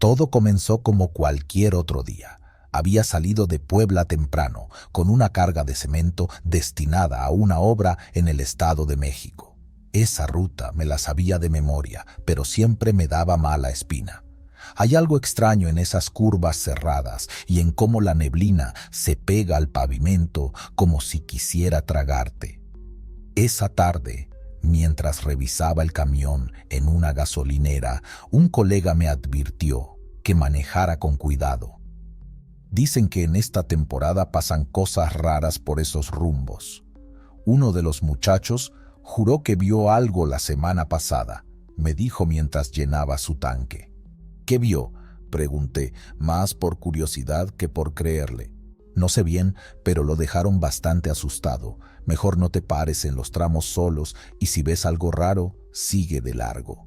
Todo comenzó como cualquier otro día. Había salido de Puebla temprano, con una carga de cemento destinada a una obra en el Estado de México. Esa ruta me la sabía de memoria, pero siempre me daba mala espina. Hay algo extraño en esas curvas cerradas y en cómo la neblina se pega al pavimento como si quisiera tragarte. Esa tarde, mientras revisaba el camión en una gasolinera, un colega me advirtió que manejara con cuidado. Dicen que en esta temporada pasan cosas raras por esos rumbos. Uno de los muchachos juró que vio algo la semana pasada, me dijo mientras llenaba su tanque. ¿Qué vio?, pregunté, más por curiosidad que por creerle. No sé bien, pero lo dejaron bastante asustado. Mejor no te pares en los tramos solos y si ves algo raro, sigue de largo.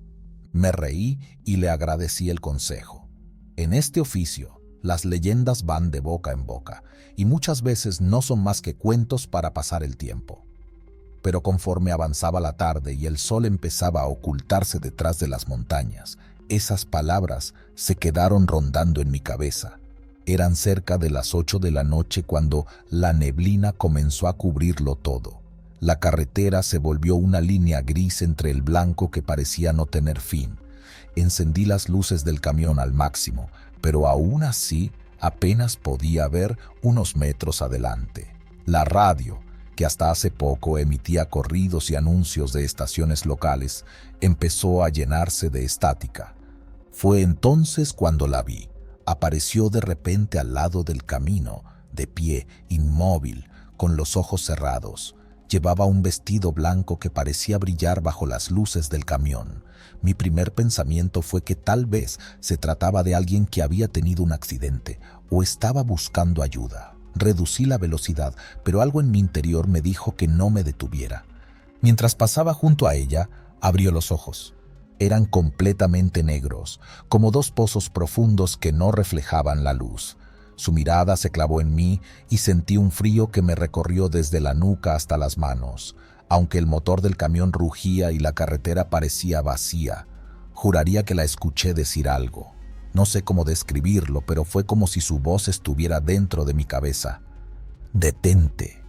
Me reí y le agradecí el consejo. En este oficio, las leyendas van de boca en boca y muchas veces no son más que cuentos para pasar el tiempo. Pero conforme avanzaba la tarde y el sol empezaba a ocultarse detrás de las montañas, esas palabras se quedaron rondando en mi cabeza. Eran cerca de las 8 de la noche cuando la neblina comenzó a cubrirlo todo. La carretera se volvió una línea gris entre el blanco que parecía no tener fin. Encendí las luces del camión al máximo, pero aún así apenas podía ver unos metros adelante. La radio, que hasta hace poco emitía corridos y anuncios de estaciones locales, empezó a llenarse de estática. Fue entonces cuando la vi. Apareció de repente al lado del camino, de pie, inmóvil, con los ojos cerrados. Llevaba un vestido blanco que parecía brillar bajo las luces del camión. Mi primer pensamiento fue que tal vez se trataba de alguien que había tenido un accidente o estaba buscando ayuda. Reducí la velocidad, pero algo en mi interior me dijo que no me detuviera. Mientras pasaba junto a ella, abrió los ojos. Eran completamente negros, como dos pozos profundos que no reflejaban la luz. Su mirada se clavó en mí y sentí un frío que me recorrió desde la nuca hasta las manos. Aunque el motor del camión rugía y la carretera parecía vacía, juraría que la escuché decir algo. No sé cómo describirlo, pero fue como si su voz estuviera dentro de mi cabeza. «Detente».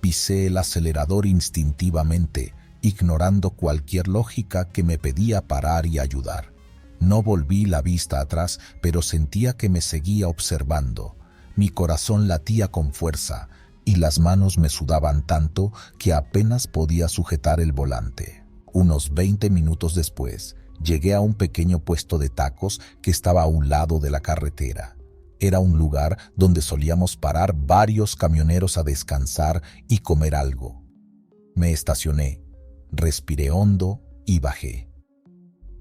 Pisé el acelerador instintivamente, ignorando cualquier lógica que me pedía parar y ayudar. No volví la vista atrás, pero sentía que me seguía observando. Mi corazón latía con fuerza y las manos me sudaban tanto que apenas podía sujetar el volante. Unos 20 minutos después, llegué a un pequeño puesto de tacos que estaba a un lado de la carretera. Era un lugar donde solíamos parar varios camioneros a descansar y comer algo. Me estacioné, respiré hondo y bajé.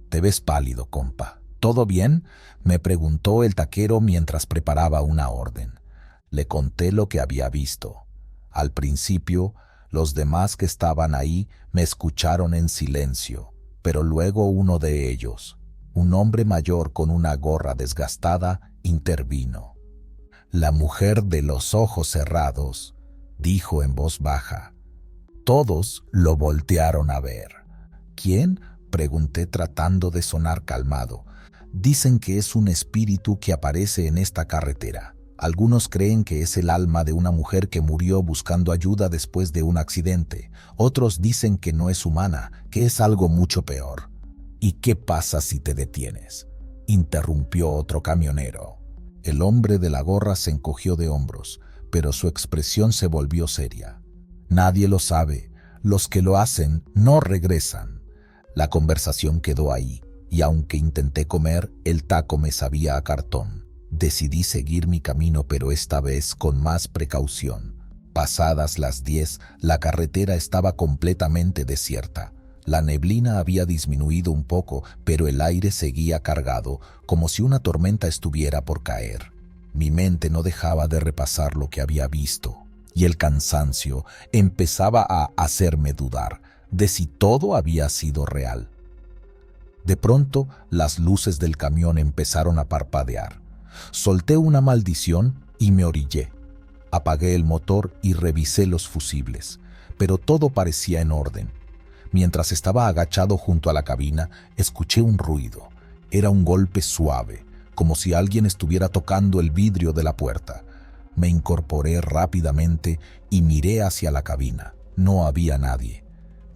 «Te ves pálido, compa. ¿Todo bien?», me preguntó el taquero mientras preparaba una orden. Le conté lo que había visto. Al principio, los demás que estaban ahí me escucharon en silencio, pero luego uno de ellos, un hombre mayor con una gorra desgastada, intervino. «La mujer de los ojos cerrados», dijo en voz baja. Todos lo voltearon a ver. «¿Quién?», pregunté tratando de sonar calmado. «Dicen que es un espíritu que aparece en esta carretera. Algunos creen que es el alma de una mujer que murió buscando ayuda después de un accidente. Otros dicen que no es humana, que es algo mucho peor». «¿Y qué pasa si te detienes?», interrumpió otro camionero. El hombre de la gorra se encogió de hombros, pero su expresión se volvió seria. «Nadie lo sabe. Los que lo hacen no regresan». La conversación quedó ahí, y aunque intenté comer, el taco me sabía a cartón. Decidí seguir mi camino, pero esta vez con más precaución. Pasadas las 10, la carretera estaba completamente desierta. La neblina había disminuido un poco, pero el aire seguía cargado, como si una tormenta estuviera por caer. Mi mente no dejaba de repasar lo que había visto, y el cansancio empezaba a hacerme dudar de si todo había sido real. De pronto, las luces del camión empezaron a parpadear. Solté una maldición y me orillé. Apagué el motor y revisé los fusibles, pero todo parecía en orden. Mientras estaba agachado junto a la cabina, escuché un ruido. Era un golpe suave, como si alguien estuviera tocando el vidrio de la puerta. Me incorporé rápidamente y miré hacia la cabina. No había nadie.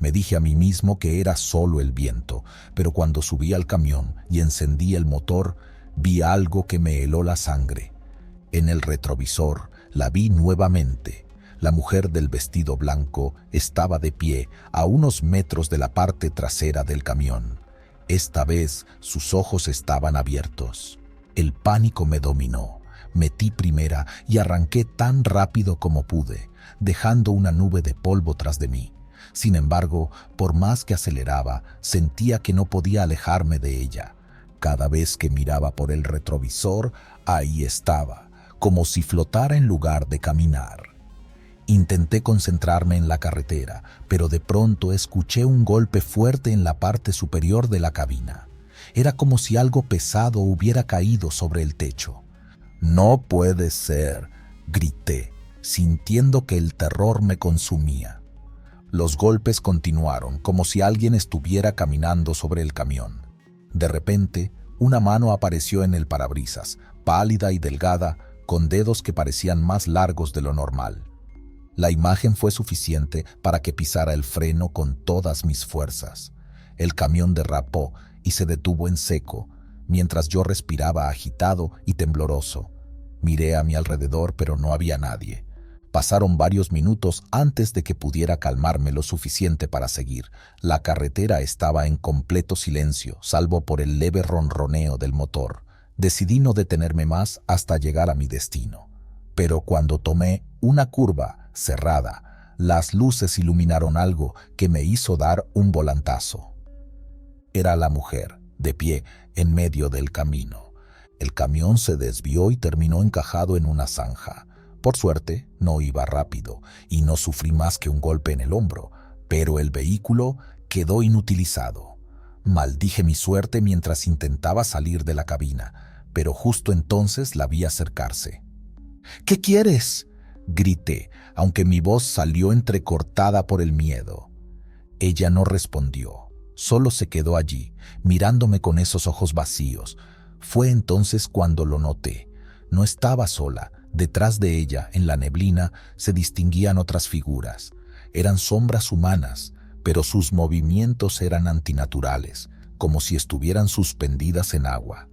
Me dije a mí mismo que era solo el viento, pero cuando subí al camión y encendí el motor, vi algo que me heló la sangre. En el retrovisor la vi nuevamente. La mujer del vestido blanco estaba de pie a unos metros de la parte trasera del camión. Esta vez sus ojos estaban abiertos. El pánico me dominó. Metí primera y arranqué tan rápido como pude, dejando una nube de polvo tras de mí. Sin embargo, por más que aceleraba, sentía que no podía alejarme de ella. Cada vez que miraba por el retrovisor, ahí estaba, como si flotara en lugar de caminar. Intenté concentrarme en la carretera, pero de pronto escuché un golpe fuerte en la parte superior de la cabina. Era como si algo pesado hubiera caído sobre el techo. «No puede ser», grité, sintiendo que el terror me consumía. Los golpes continuaron, como si alguien estuviera caminando sobre el camión. De repente, una mano apareció en el parabrisas, pálida y delgada, con dedos que parecían más largos de lo normal. La imagen fue suficiente para que pisara el freno con todas mis fuerzas. El camión derrapó y se detuvo en seco, mientras yo respiraba agitado y tembloroso. Miré a mi alrededor, pero no había nadie. Pasaron varios minutos antes de que pudiera calmarme lo suficiente para seguir. La carretera estaba en completo silencio, salvo por el leve ronroneo del motor. Decidí no detenerme más hasta llegar a mi destino. Pero cuando tomé una curva cerrada, las luces iluminaron algo que me hizo dar un volantazo. Era la mujer, de pie, en medio del camino. El camión se desvió y terminó encajado en una zanja. Por suerte, no iba rápido y no sufrí más que un golpe en el hombro, pero el vehículo quedó inutilizado. Maldije mi suerte mientras intentaba salir de la cabina, pero justo entonces la vi acercarse. «¿Qué quieres?», grité, aunque mi voz salió entrecortada por el miedo. Ella no respondió, solo se quedó allí, mirándome con esos ojos vacíos. Fue entonces cuando lo noté. No estaba sola. Detrás de ella, en la neblina, se distinguían otras figuras. Eran sombras humanas, pero sus movimientos eran antinaturales, como si estuvieran suspendidas en agua.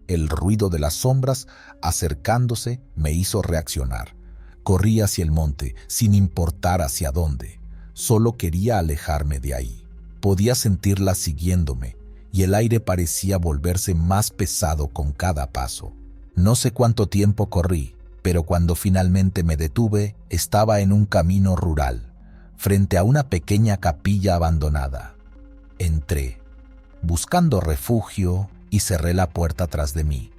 El ruido de las sombras acercándose me hizo reaccionar. Corrí hacia el monte, sin importar hacia dónde. Solo quería alejarme de ahí. Podía sentirlas siguiéndome, y el aire parecía volverse más pesado con cada paso. No sé cuánto tiempo corrí, pero cuando finalmente me detuve, estaba en un camino rural, frente a una pequeña capilla abandonada. Entré, buscando refugio, y cerré la puerta tras de mí.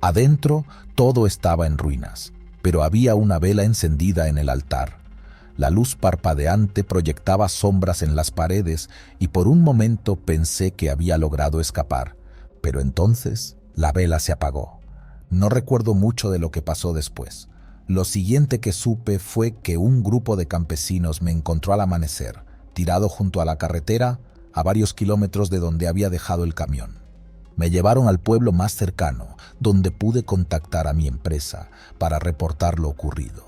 Adentro todo estaba en ruinas, pero había una vela encendida en el altar. La luz parpadeante proyectaba sombras en las paredes y por un momento pensé que había logrado escapar, pero entonces la vela se apagó. No recuerdo mucho de lo que pasó después. Lo siguiente que supe fue que un grupo de campesinos me encontró al amanecer, tirado junto a la carretera, a varios kilómetros de donde había dejado el camión. Me llevaron al pueblo más cercano, donde pude contactar a mi empresa para reportar lo ocurrido.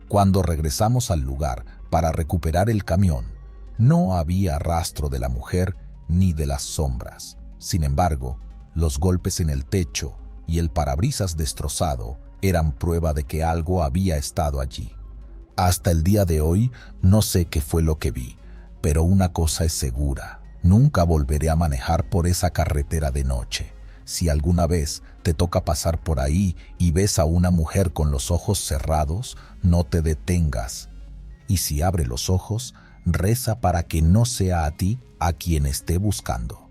Cuando regresamos al lugar para recuperar el camión, no había rastro de la mujer ni de las sombras. Sin embargo, los golpes en el techo y el parabrisas destrozado eran prueba de que algo había estado allí. Hasta el día de hoy no sé qué fue lo que vi, pero una cosa es segura: nunca volveré a manejar por esa carretera de noche. Si alguna vez te toca pasar por ahí y ves a una mujer con los ojos cerrados, no te detengas. Y si abre los ojos, reza para que no sea a ti a quien esté buscando.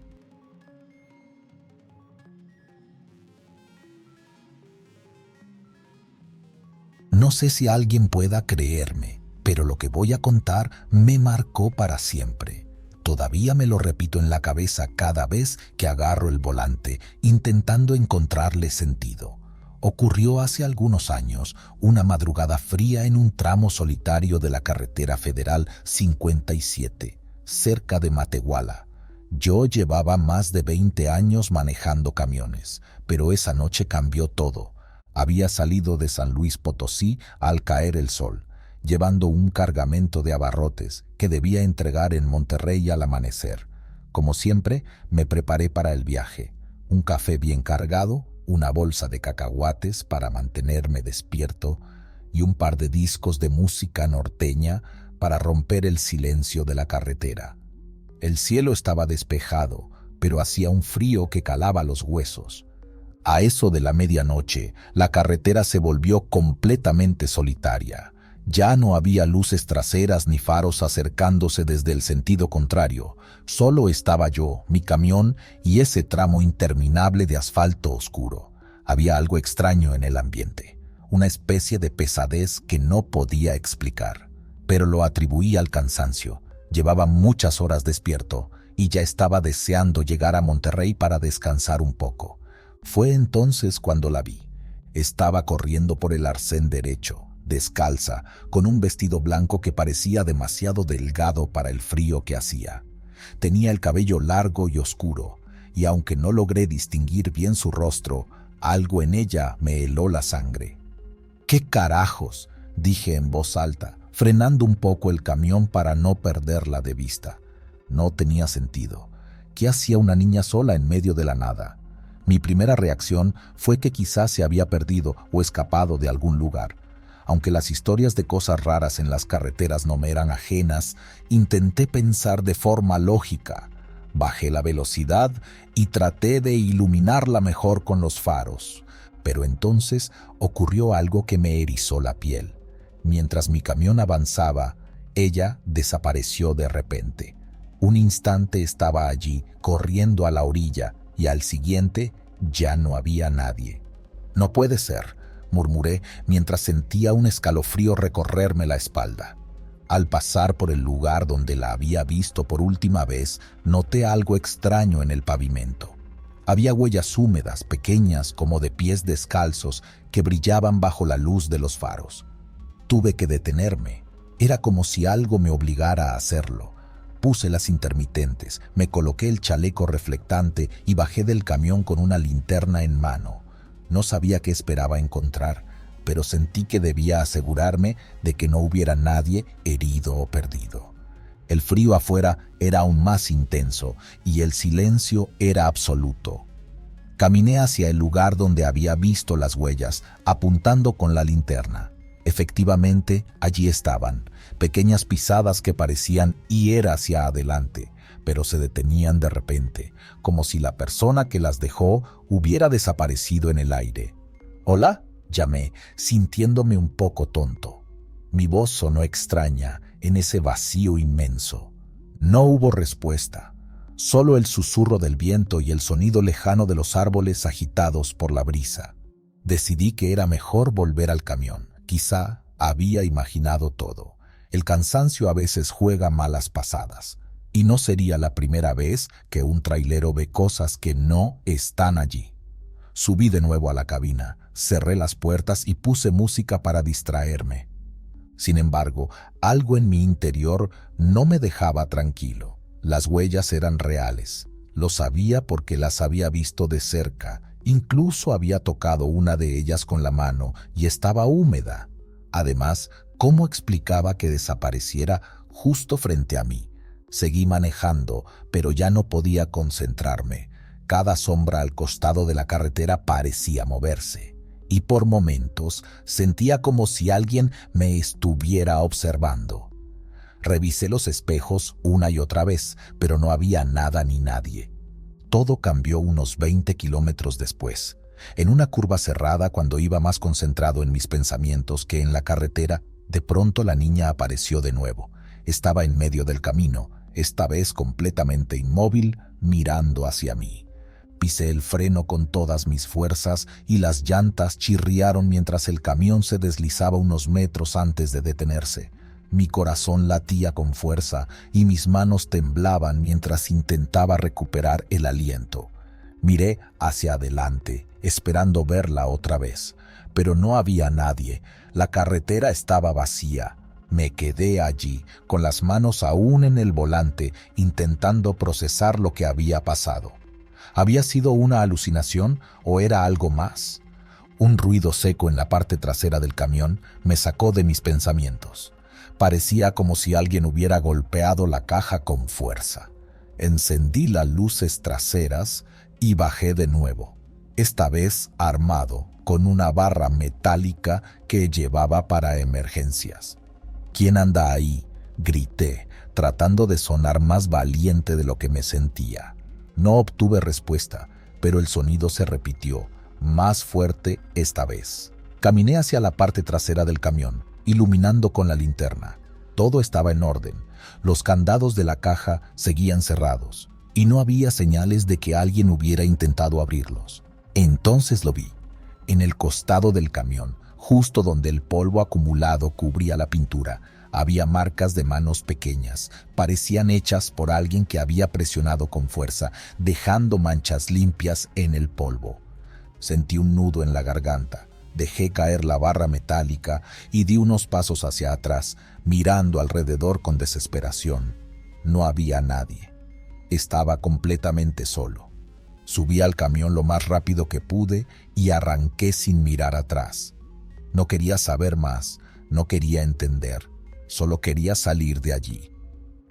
No sé si alguien pueda creerme, pero lo que voy a contar me marcó para siempre. Todavía me lo repito en la cabeza cada vez que agarro el volante, intentando encontrarle sentido. Ocurrió hace algunos años, una madrugada fría en un tramo solitario de la carretera federal 57, cerca de Matehuala. Yo llevaba más de 20 años manejando camiones, pero esa noche cambió todo. Había salido de San Luis Potosí al caer el sol, llevando un cargamento de abarrotes que debía entregar en Monterrey al amanecer. Como siempre, me preparé para el viaje. Un café bien cargado, una bolsa de cacahuates para mantenerme despierto y un par de discos de música norteña para romper el silencio de la carretera. El cielo estaba despejado, pero hacía un frío que calaba los huesos. A eso de la medianoche, la carretera se volvió completamente solitaria. Ya no había luces traseras ni faros acercándose desde el sentido contrario. Solo estaba yo, mi camión y ese tramo interminable de asfalto oscuro. Había algo extraño en el ambiente, una especie de pesadez que no podía explicar, pero lo atribuí al cansancio. Llevaba muchas horas despierto y ya estaba deseando llegar a Monterrey para descansar un poco. Fue entonces cuando la vi. Estaba corriendo por el arcén derecho, descalza, con un vestido blanco que parecía demasiado delgado para el frío que hacía. Tenía el cabello largo y oscuro, y aunque no logré distinguir bien su rostro, algo en ella me heló la sangre. «¿Qué carajos?», dije en voz alta, frenando un poco el camión para no perderla de vista. No tenía sentido. ¿Qué hacía una niña sola en medio de la nada? Mi primera reacción fue que quizás se había perdido o escapado de algún lugar. Aunque las historias de cosas raras en las carreteras no me eran ajenas, intenté pensar de forma lógica. Bajé la velocidad y traté de iluminarla mejor con los faros. Pero entonces ocurrió algo que me erizó la piel. Mientras mi camión avanzaba, ella desapareció de repente. Un instante estaba allí, corriendo a la orilla, y al siguiente ya no había nadie. «No puede ser», murmuré mientras sentía un escalofrío recorrerme la espalda. Al pasar por el lugar donde la había visto por última vez, noté algo extraño en el pavimento. Había huellas húmedas, pequeñas como de pies descalzos, que brillaban bajo la luz de los faros. Tuve que detenerme. Era como si algo me obligara a hacerlo. Puse las intermitentes, me coloqué el chaleco reflectante y bajé del camión con una linterna en mano. No sabía qué esperaba encontrar, pero sentí que debía asegurarme de que no hubiera nadie herido o perdido. El frío afuera era aún más intenso y el silencio era absoluto. Caminé hacia el lugar donde había visto las huellas, apuntando con la linterna. Efectivamente, allí estaban, pequeñas pisadas que parecían ir hacia adelante, pero se detenían de repente, como si la persona que las dejó hubiera desaparecido en el aire. «¿Hola?», llamé, sintiéndome un poco tonto. Mi voz sonó extraña en ese vacío inmenso. No hubo respuesta, solo el susurro del viento y el sonido lejano de los árboles agitados por la brisa. Decidí que era mejor volver al camión. Quizá había imaginado todo. El cansancio a veces juega malas pasadas, y no sería la primera vez que un trailero ve cosas que no están allí. Subí de nuevo a la cabina, cerré las puertas y puse música para distraerme. Sin embargo, algo en mi interior no me dejaba tranquilo. Las huellas eran reales. Lo sabía porque las había visto de cerca. Incluso había tocado una de ellas con la mano y estaba húmeda. Además, ¿cómo explicaba que desapareciera justo frente a mí? Seguí manejando, pero ya no podía concentrarme. Cada sombra al costado de la carretera parecía moverse, y por momentos sentía como si alguien me estuviera observando. Revisé los espejos una y otra vez, pero no había nada ni nadie. Todo cambió unos 20 kilómetros después. En una curva cerrada, cuando iba más concentrado en mis pensamientos que en la carretera, de pronto la niña apareció de nuevo. Estaba en medio del camino, esta vez completamente inmóvil, mirando hacia mí. Pisé el freno con todas mis fuerzas y las llantas chirriaron mientras el camión se deslizaba unos metros antes de detenerse. Mi corazón latía con fuerza y mis manos temblaban mientras intentaba recuperar el aliento. Miré hacia adelante, esperando verla otra vez, pero no había nadie. La carretera estaba vacía. Me quedé allí, con las manos aún en el volante, intentando procesar lo que había pasado. ¿Había sido una alucinación o era algo más? Un ruido seco en la parte trasera del camión me sacó de mis pensamientos. Parecía como si alguien hubiera golpeado la caja con fuerza. Encendí las luces traseras y bajé de nuevo, esta vez armado con una barra metálica que llevaba para emergencias. ¿Quién anda ahí?, grité, tratando de sonar más valiente de lo que me sentía. No obtuve respuesta, pero el sonido se repitió, más fuerte esta vez. Caminé hacia la parte trasera del camión, iluminando con la linterna. Todo estaba en orden. Los candados de la caja seguían cerrados, y no había señales de que alguien hubiera intentado abrirlos. Entonces lo vi. En el costado del camión, justo donde el polvo acumulado cubría la pintura, había marcas de manos pequeñas. Parecían hechas por alguien que había presionado con fuerza, dejando manchas limpias en el polvo. Sentí un nudo en la garganta. Dejé caer la barra metálica y di unos pasos hacia atrás, mirando alrededor con desesperación. No había nadie. Estaba completamente solo. Subí al camión lo más rápido que pude y arranqué sin mirar atrás. No quería saber más, no quería entender, solo quería salir de allí.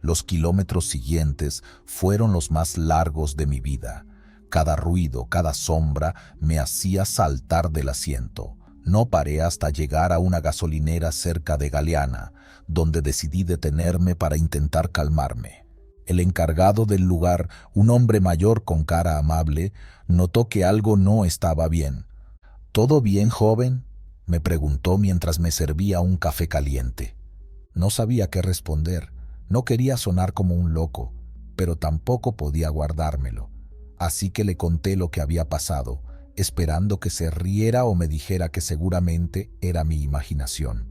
Los kilómetros siguientes fueron los más largos de mi vida. Cada ruido, cada sombra me hacía saltar del asiento. No paré hasta llegar a una gasolinera cerca de Galeana, donde decidí detenerme para intentar calmarme. El encargado del lugar, un hombre mayor con cara amable, notó que algo no estaba bien. ¿Todo bien, joven?, me preguntó mientras me servía un café caliente. No sabía qué responder. No quería sonar como un loco, pero tampoco podía guardármelo. Así que le conté lo que había pasado, esperando que se riera o me dijera que seguramente era mi imaginación.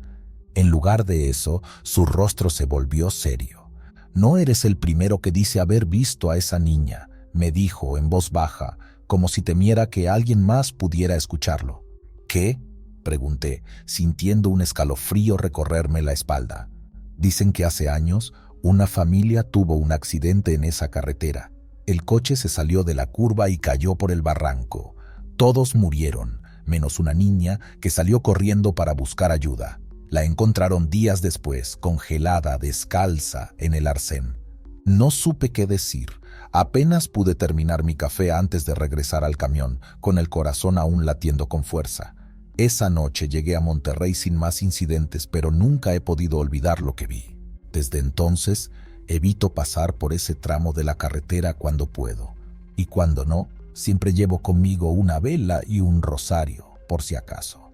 En lugar de eso, su rostro se volvió serio. «No eres el primero que dice haber visto a esa niña», me dijo en voz baja, como si temiera que alguien más pudiera escucharlo. «¿Qué?», pregunté, sintiendo un escalofrío recorrerme la espalda. «Dicen que hace años una familia tuvo un accidente en esa carretera. El coche se salió de la curva y cayó por el barranco. Todos murieron, menos una niña que salió corriendo para buscar ayuda. La encontraron días después, congelada, descalza, en el arcén. No supe qué decir. Apenas pude terminar mi café antes de regresar al camión, con el corazón aún latiendo con fuerza. Esa noche llegué a Monterrey sin más incidentes, pero nunca he podido olvidar lo que vi. Desde entonces, evito pasar por ese tramo de la carretera cuando puedo. Y cuando no, siempre llevo conmigo una vela y un rosario, por si acaso.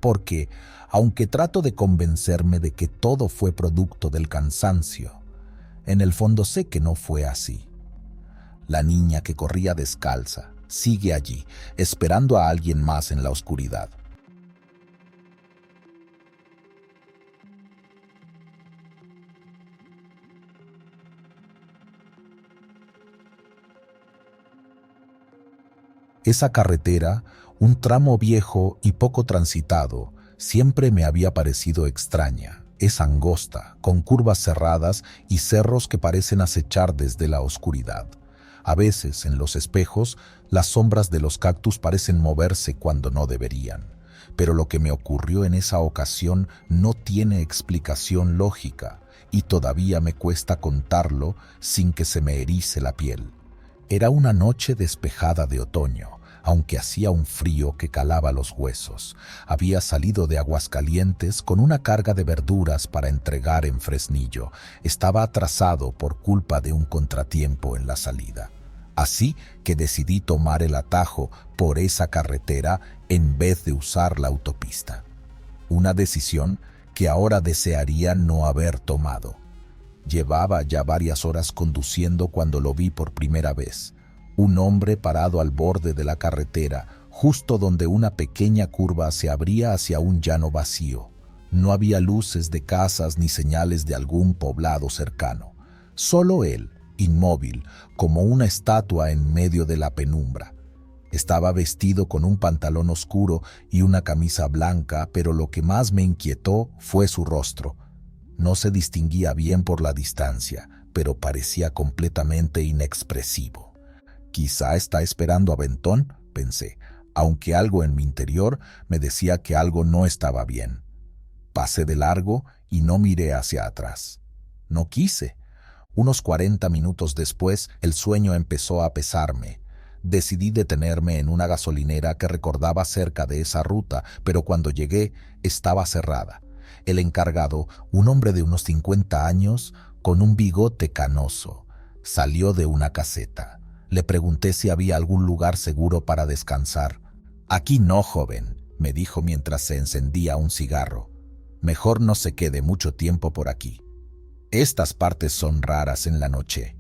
Porque, aunque trato de convencerme de que todo fue producto del cansancio, en el fondo sé que no fue así. La niña que corría descalza sigue allí, esperando a alguien más en la oscuridad. Esa carretera, un tramo viejo y poco transitado, siempre me había parecido extraña. Es angosta, con curvas cerradas y cerros que parecen acechar desde la oscuridad. A veces, en los espejos, las sombras de los cactus parecen moverse cuando no deberían. Pero lo que me ocurrió en esa ocasión no tiene explicación lógica, y todavía me cuesta contarlo sin que se me erice la piel. Era una noche despejada de otoño, aunque hacía un frío que calaba los huesos. Había salido de Aguascalientes con una carga de verduras para entregar en Fresnillo. Estaba atrasado por culpa de un contratiempo en la salida. Así que decidí tomar el atajo por esa carretera en vez de usar la autopista. Una decisión que ahora desearía no haber tomado. Llevaba ya varias horas conduciendo cuando lo vi por primera vez. Un hombre parado al borde de la carretera, justo donde una pequeña curva se abría hacia un llano vacío. No había luces de casas ni señales de algún poblado cercano. Solo él, inmóvil, como una estatua en medio de la penumbra. Estaba vestido con un pantalón oscuro y una camisa blanca, pero lo que más me inquietó fue su rostro. No se distinguía bien por la distancia, pero parecía completamente inexpresivo. Quizá está esperando a Benton, pensé, aunque algo en mi interior me decía que algo no estaba bien. Pasé de largo y no miré hacia atrás. No quise. Unos 40 minutos después, el sueño empezó a pesarme. Decidí detenerme en una gasolinera que recordaba cerca de esa ruta, pero cuando llegué, estaba cerrada. El encargado, un hombre de unos 50 años, con un bigote canoso, salió de una caseta. Le pregunté si había algún lugar seguro para descansar. «Aquí no, joven», me dijo mientras se encendía un cigarro. «Mejor no se quede mucho tiempo por aquí. Estas partes son raras en la noche».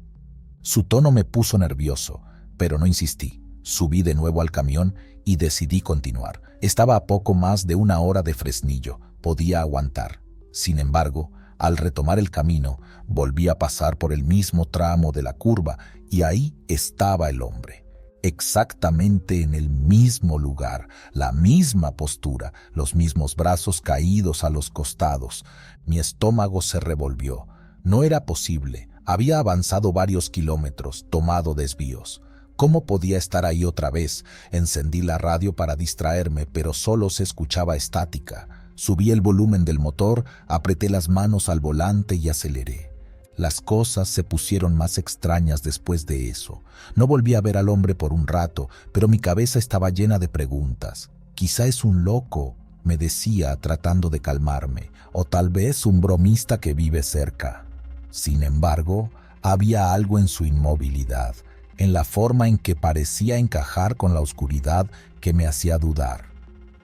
Su tono me puso nervioso, pero no insistí. Subí de nuevo al camión y decidí continuar. Estaba a poco más de una hora de Fresnillo. Podía aguantar. Sin embargo, al retomar el camino, volví a pasar por el mismo tramo de la curva y ahí estaba el hombre. Exactamente en el mismo lugar, la misma postura, los mismos brazos caídos a los costados. Mi estómago se revolvió. No era posible. Había avanzado varios kilómetros, tomado desvíos. ¿Cómo podía estar ahí otra vez? Encendí la radio para distraerme, pero solo se escuchaba estática. Subí el volumen del motor, apreté las manos al volante y aceleré. Las cosas se pusieron más extrañas después de eso. No volví a ver al hombre por un rato, pero mi cabeza estaba llena de preguntas. Quizá es un loco, me decía tratando de calmarme, o tal vez un bromista que vive cerca. Sin embargo, había algo en su inmovilidad, en la forma en que parecía encajar con la oscuridad que me hacía dudar.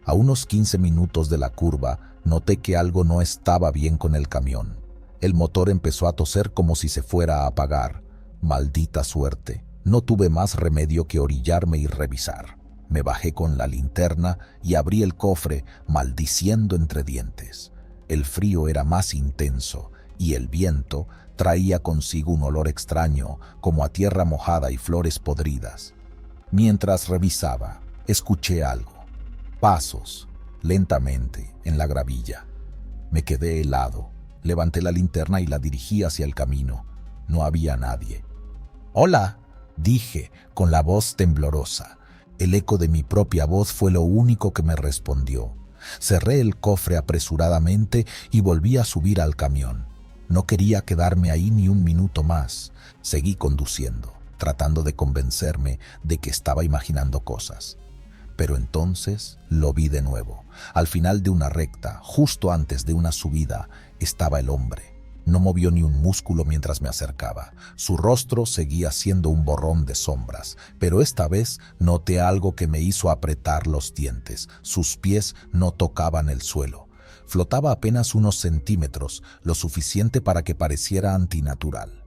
A unos 15 minutos de la curva, noté que algo no estaba bien con el camión. El motor empezó a toser como si se fuera a apagar. Maldita suerte. No tuve más remedio que orillarme y revisar. Me bajé con la linterna y abrí el cofre, maldiciendo entre dientes. El frío era más intenso y el viento traía consigo un olor extraño, como a tierra mojada y flores podridas. Mientras revisaba, escuché algo. Pasos, lentamente, en la gravilla. Me quedé helado. Levanté la linterna y la dirigí hacia el camino. No había nadie. «Hola», dije, con la voz temblorosa. El eco de mi propia voz fue lo único que me respondió. Cerré el cofre apresuradamente y volví a subir al camión. No quería quedarme ahí ni un minuto más. Seguí conduciendo, tratando de convencerme de que estaba imaginando cosas. Pero entonces lo vi de nuevo. Al final de una recta, justo antes de una subida, estaba el hombre. No movió ni un músculo mientras me acercaba. Su rostro seguía siendo un borrón de sombras, pero esta vez noté algo que me hizo apretar los dientes. Sus pies no tocaban el suelo. Flotaba apenas unos centímetros, lo suficiente para que pareciera antinatural.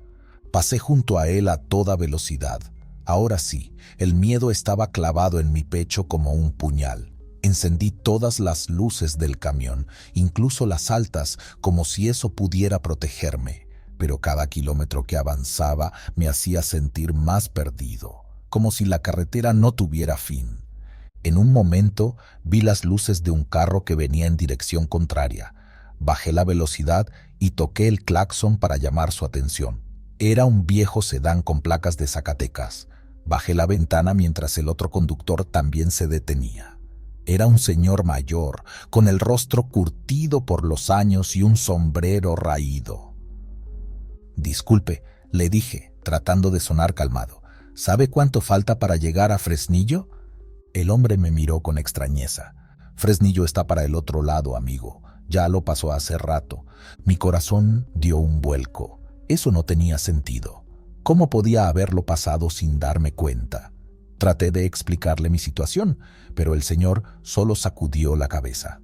Pasé junto a él a toda velocidad. Ahora sí, el miedo estaba clavado en mi pecho como un puñal. Encendí todas las luces del camión, incluso las altas, como si eso pudiera protegerme. Pero cada kilómetro que avanzaba me hacía sentir más perdido, como si la carretera no tuviera fin. En un momento vi las luces de un carro que venía en dirección contraria. Bajé la velocidad y toqué el claxon para llamar su atención. Era un viejo sedán con placas de Zacatecas. Bajé la ventana mientras el otro conductor también se detenía. Era un señor mayor, con el rostro curtido por los años y un sombrero raído. «Disculpe», le dije, tratando de sonar calmado. «¿Sabe cuánto falta para llegar a Fresnillo?» El hombre me miró con extrañeza. «Fresnillo está para el otro lado, amigo. Ya lo pasó hace rato». Mi corazón dio un vuelco. Eso no tenía sentido. ¿Cómo podía haberlo pasado sin darme cuenta? Traté de explicarle mi situación, pero el señor solo sacudió la cabeza.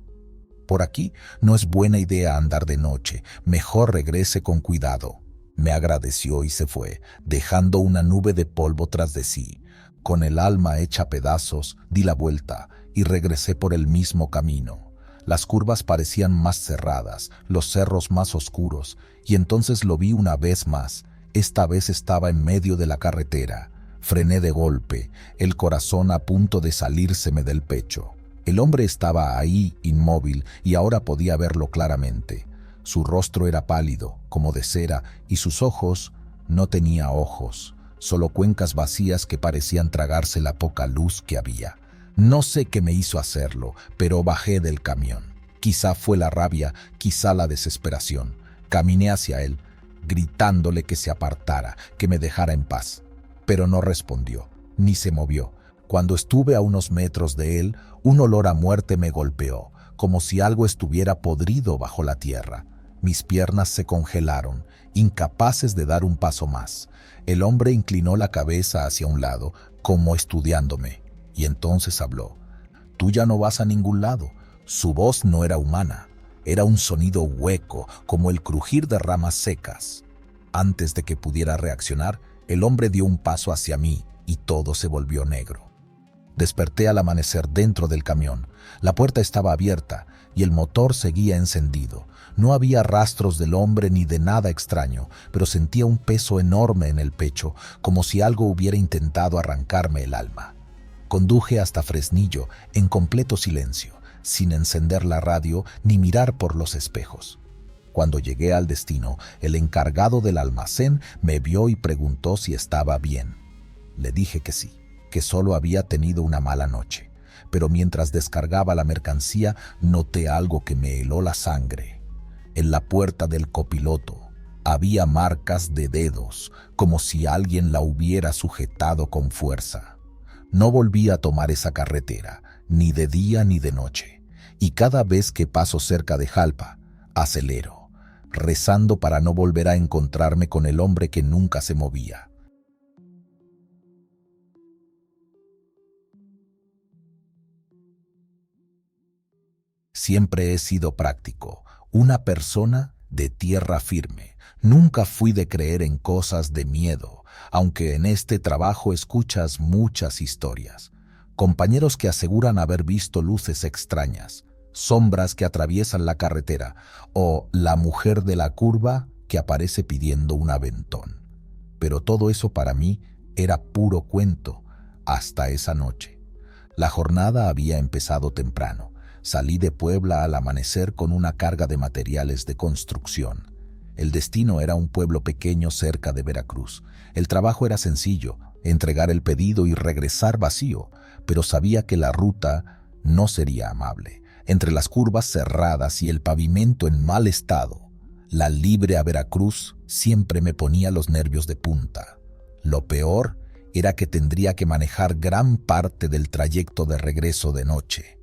«Por aquí no es buena idea andar de noche. Mejor regrese con cuidado». Me agradeció y se fue, dejando una nube de polvo tras de sí. Con el alma hecha pedazos, di la vuelta y regresé por el mismo camino. Las curvas parecían más cerradas, los cerros más oscuros, y entonces lo vi una vez más. Esta vez estaba en medio de la carretera. Frené de golpe, el corazón a punto de salírseme del pecho. El hombre estaba ahí, inmóvil, y ahora podía verlo claramente. Su rostro era pálido, como de cera, y sus ojos no tenía ojos, solo cuencas vacías que parecían tragarse la poca luz que había. No sé qué me hizo hacerlo, pero bajé del camión. Quizá fue la rabia, quizá la desesperación. Caminé hacia él, gritándole que se apartara, que me dejara en paz. Pero no respondió, ni se movió. Cuando estuve a unos metros de él, un olor a muerte me golpeó, como si algo estuviera podrido bajo la tierra. Mis piernas se congelaron, incapaces de dar un paso más. El hombre inclinó la cabeza hacia un lado, como estudiándome, y entonces habló. «Tú ya no vas a ningún lado». Su voz no era humana, era un sonido hueco, como el crujir de ramas secas. Antes de que pudiera reaccionar, el hombre dio un paso hacia mí y todo se volvió negro. Desperté al amanecer dentro del camión. La puerta estaba abierta y el motor seguía encendido. No había rastros del hombre ni de nada extraño, pero sentía un peso enorme en el pecho, como si algo hubiera intentado arrancarme el alma. Conduje hasta Fresnillo en completo silencio, sin encender la radio ni mirar por los espejos. Cuando llegué al destino, el encargado del almacén me vio y preguntó si estaba bien. Le dije que sí, que solo había tenido una mala noche, pero mientras descargaba la mercancía noté algo que me heló la sangre. En la puerta del copiloto había marcas de dedos, como si alguien la hubiera sujetado con fuerza. No volví a tomar esa carretera, ni de día ni de noche, y cada vez que paso cerca de Jalpa, acelero, rezando para no volver a encontrarme con el hombre que nunca se movía. Siempre he sido práctico, una persona de tierra firme. Nunca fui de creer en cosas de miedo, aunque en este trabajo escuchas muchas historias. Compañeros que aseguran haber visto luces extrañas, sombras que atraviesan la carretera o la mujer de la curva que aparece pidiendo un aventón. Pero todo eso para mí era puro cuento hasta esa noche. La jornada había empezado temprano. Salí de Puebla al amanecer con una carga de materiales de construcción. El destino era un pueblo pequeño cerca de Veracruz. El trabajo era sencillo, entregar el pedido y regresar vacío, pero sabía que la ruta no sería amable. Entre las curvas cerradas y el pavimento en mal estado, la libre a Veracruz siempre me ponía los nervios de punta. Lo peor era que tendría que manejar gran parte del trayecto de regreso de noche.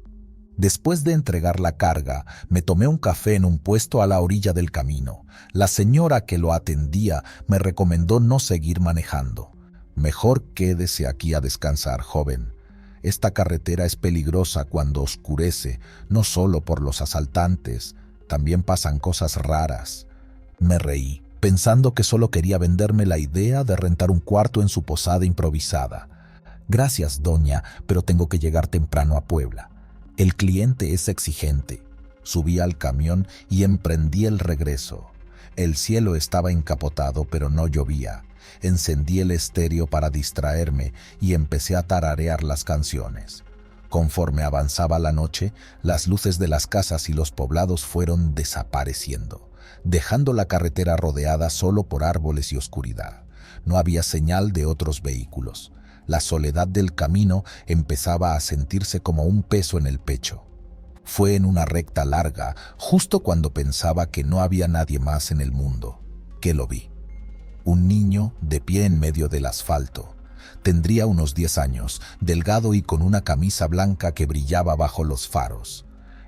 Después de entregar la carga, me tomé un café en un puesto a la orilla del camino. La señora que lo atendía me recomendó no seguir manejando. «Mejor quédese aquí a descansar, joven. Esta carretera es peligrosa cuando oscurece, no solo por los asaltantes, también pasan cosas raras». Me reí, pensando que solo quería venderme la idea de rentar un cuarto en su posada improvisada. «Gracias, doña, pero tengo que llegar temprano a Puebla. El cliente es exigente». Subí al camión y emprendí el regreso. El cielo estaba encapotado, pero no llovía. Encendí el estéreo para distraerme y empecé a tararear las canciones. Conforme avanzaba la noche, las luces de las casas y los poblados fueron desapareciendo, dejando la carretera rodeada solo por árboles y oscuridad. No había señal de otros vehículos. La soledad del camino empezaba a sentirse como un peso en el pecho. Fue en una recta larga, justo cuando pensaba que no había nadie más en el mundo, que lo vi. Un niño de pie en medio del asfalto. Tendría unos 10 años, delgado y con una camisa blanca que brillaba bajo los faros.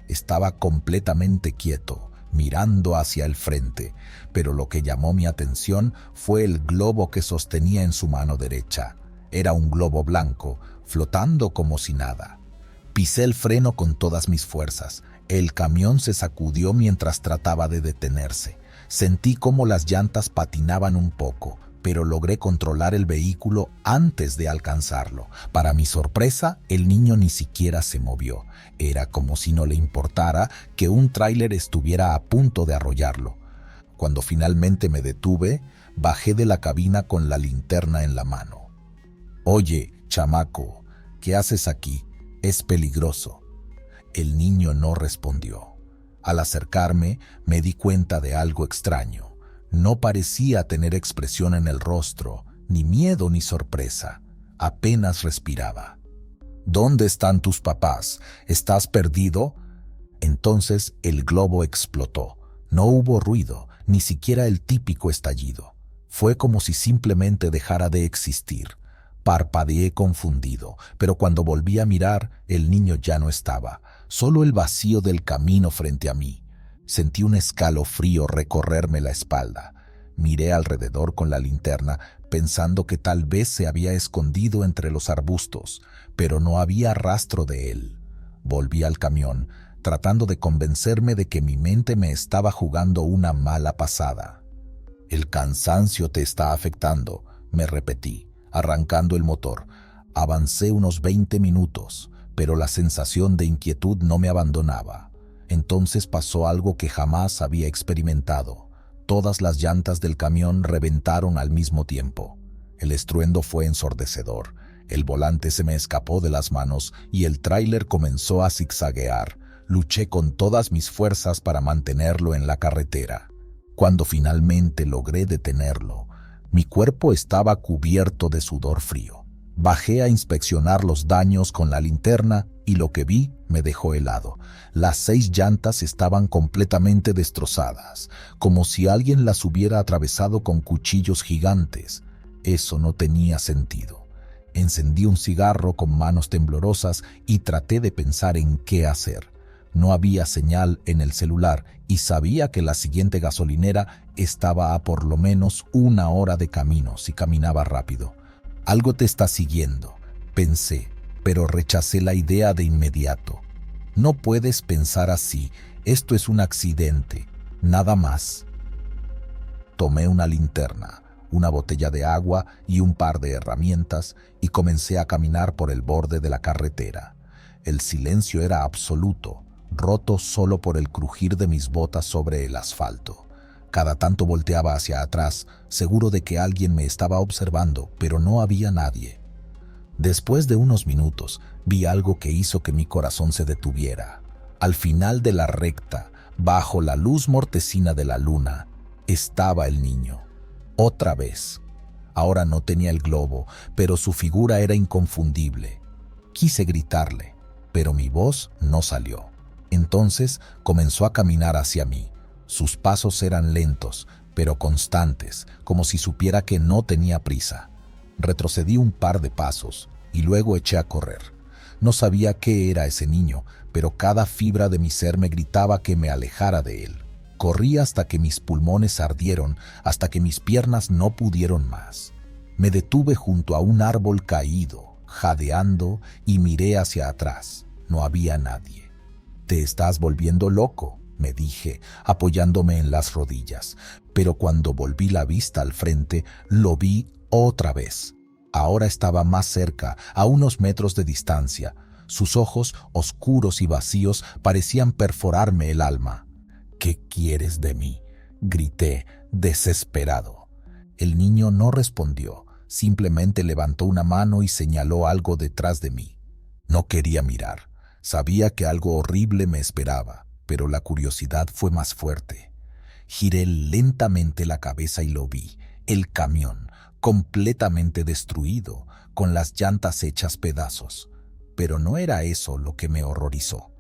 Estaba completamente quieto, mirando hacia el frente, pero lo que llamó mi atención fue el globo que sostenía en su mano derecha. Era un globo blanco, flotando como si nada. Pisé el freno con todas mis fuerzas. El camión se sacudió mientras trataba de detenerse. Sentí cómo las llantas patinaban un poco, pero logré controlar el vehículo antes de alcanzarlo. Para mi sorpresa, el niño ni siquiera se movió. Era como si no le importara que un tráiler estuviera a punto de arrollarlo. Cuando finalmente me detuve, bajé de la cabina con la linterna en la mano. «Oye, chamaco, ¿qué haces aquí? Es peligroso». El niño no respondió. Al acercarme, me di cuenta de algo extraño. No parecía tener expresión en el rostro, ni miedo ni sorpresa. Apenas respiraba. ¿Dónde están tus papás? ¿Estás perdido? Entonces el globo explotó. No hubo ruido, ni siquiera el típico estallido. Fue como si simplemente dejara de existir. Parpadeé confundido, pero cuando volví a mirar, el niño ya no estaba. Solo el vacío del camino frente a mí. Sentí un escalofrío recorrerme la espalda. Miré alrededor con la linterna, pensando que tal vez se había escondido entre los arbustos, pero no había rastro de él. Volví al camión, tratando de convencerme de que mi mente me estaba jugando una mala pasada. El cansancio te está afectando, me repetí, arrancando el motor. Avancé unos 20 minutos, pero la sensación de inquietud no me abandonaba. Entonces pasó algo que jamás había experimentado. Todas las llantas del camión reventaron al mismo tiempo. El estruendo fue ensordecedor. El volante se me escapó de las manos y el tráiler comenzó a zigzaguear. Luché con todas mis fuerzas para mantenerlo en la carretera. Cuando finalmente logré detenerlo, mi cuerpo estaba cubierto de sudor frío. Bajé a inspeccionar los daños con la linterna y lo que vi me dejó helado. Las 6 llantas estaban completamente destrozadas, como si alguien las hubiera atravesado con cuchillos gigantes. Eso no tenía sentido. Encendí un cigarro con manos temblorosas y traté de pensar en qué hacer. No había señal en el celular y sabía que la siguiente gasolinera estaba a por lo menos 1 hora de camino si caminaba rápido. Algo te está siguiendo, pensé, pero rechacé la idea de inmediato. No puedes pensar así, esto es un accidente, nada más. Tomé una linterna, una botella de agua y un par de herramientas y comencé a caminar por el borde de la carretera. El silencio era absoluto, roto solo por el crujir de mis botas sobre el asfalto. Cada tanto volteaba hacia atrás, seguro de que alguien me estaba observando, pero no había nadie. Después de unos minutos, vi algo que hizo que mi corazón se detuviera. Al final de la recta, bajo la luz mortecina de la luna, estaba el niño. Otra vez. Ahora no tenía el globo, pero su figura era inconfundible. Quise gritarle, pero mi voz no salió. Entonces comenzó a caminar hacia mí. Sus pasos eran lentos, pero constantes, como si supiera que no tenía prisa. Retrocedí un par de pasos y luego eché a correr. No sabía qué era ese niño, pero cada fibra de mi ser me gritaba que me alejara de él. Corrí hasta que mis pulmones ardieron, hasta que mis piernas no pudieron más. Me detuve junto a un árbol caído, jadeando, y miré hacia atrás. No había nadie. «Te estás volviendo loco», me dije, apoyándome en las rodillas. Pero cuando volví la vista al frente, lo vi otra vez. Ahora estaba más cerca, a unos metros de distancia. Sus ojos, oscuros y vacíos, parecían perforarme el alma. «¿Qué quieres de mí?», grité, desesperado. El niño no respondió, simplemente levantó una mano y señaló algo detrás de mí. No quería mirar. Sabía que algo horrible me esperaba, pero la curiosidad fue más fuerte. Giré lentamente la cabeza y lo vi, el camión, completamente destruido, con las llantas hechas pedazos. Pero no era eso lo que me horrorizó.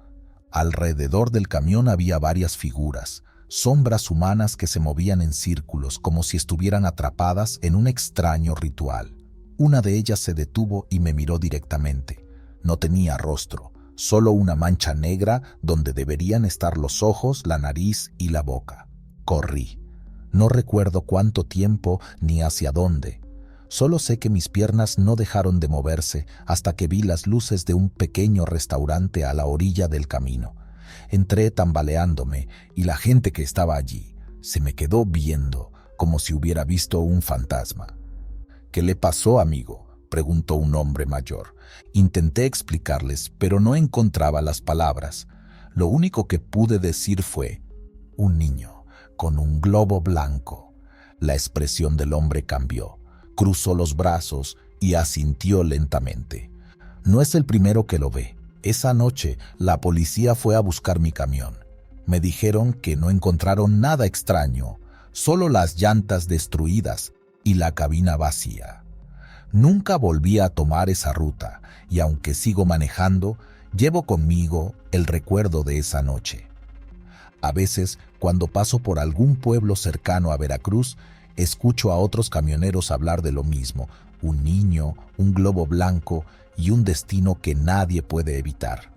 Alrededor del camión había varias figuras, sombras humanas que se movían en círculos como si estuvieran atrapadas en un extraño ritual. Una de ellas se detuvo y me miró directamente. No tenía rostro, solo una mancha negra donde deberían estar los ojos, la nariz y la boca. Corrí. No recuerdo cuánto tiempo ni hacia dónde. Solo sé que mis piernas no dejaron de moverse hasta que vi las luces de un pequeño restaurante a la orilla del camino. Entré tambaleándome y la gente que estaba allí se me quedó viendo como si hubiera visto un fantasma. «¿Qué le pasó, amigo?», preguntó un hombre mayor. Intenté explicarles, pero no encontraba las palabras. Lo único que pude decir fue: «Un niño con un globo blanco». La expresión del hombre cambió. Cruzó los brazos y asintió lentamente. «No es el primero que lo ve. Esa noche la policía fue a buscar mi camión. Me dijeron que no encontraron nada extraño, solo las llantas destruidas y la cabina vacía. Nunca volví a tomar esa ruta y aunque sigo manejando, llevo conmigo el recuerdo de esa noche. A veces, cuando paso por algún pueblo cercano a Veracruz, escucho a otros camioneros hablar de lo mismo, un niño, un globo blanco y un destino que nadie puede evitar.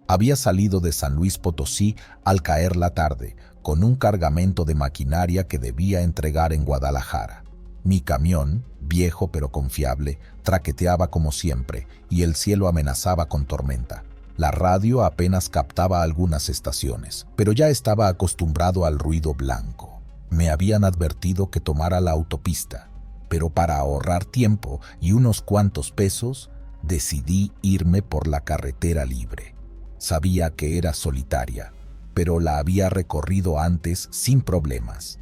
Había salido de San Luis Potosí al caer la tarde, con un cargamento de maquinaria que debía entregar en Guadalajara. Mi camión, viejo pero confiable, traqueteaba como siempre y el cielo amenazaba con tormenta. La radio apenas captaba algunas estaciones, pero ya estaba acostumbrado al ruido blanco. Me habían advertido que tomara la autopista, pero para ahorrar tiempo y unos cuantos pesos, decidí irme por la carretera libre. Sabía que era solitaria, pero la había recorrido antes sin problemas.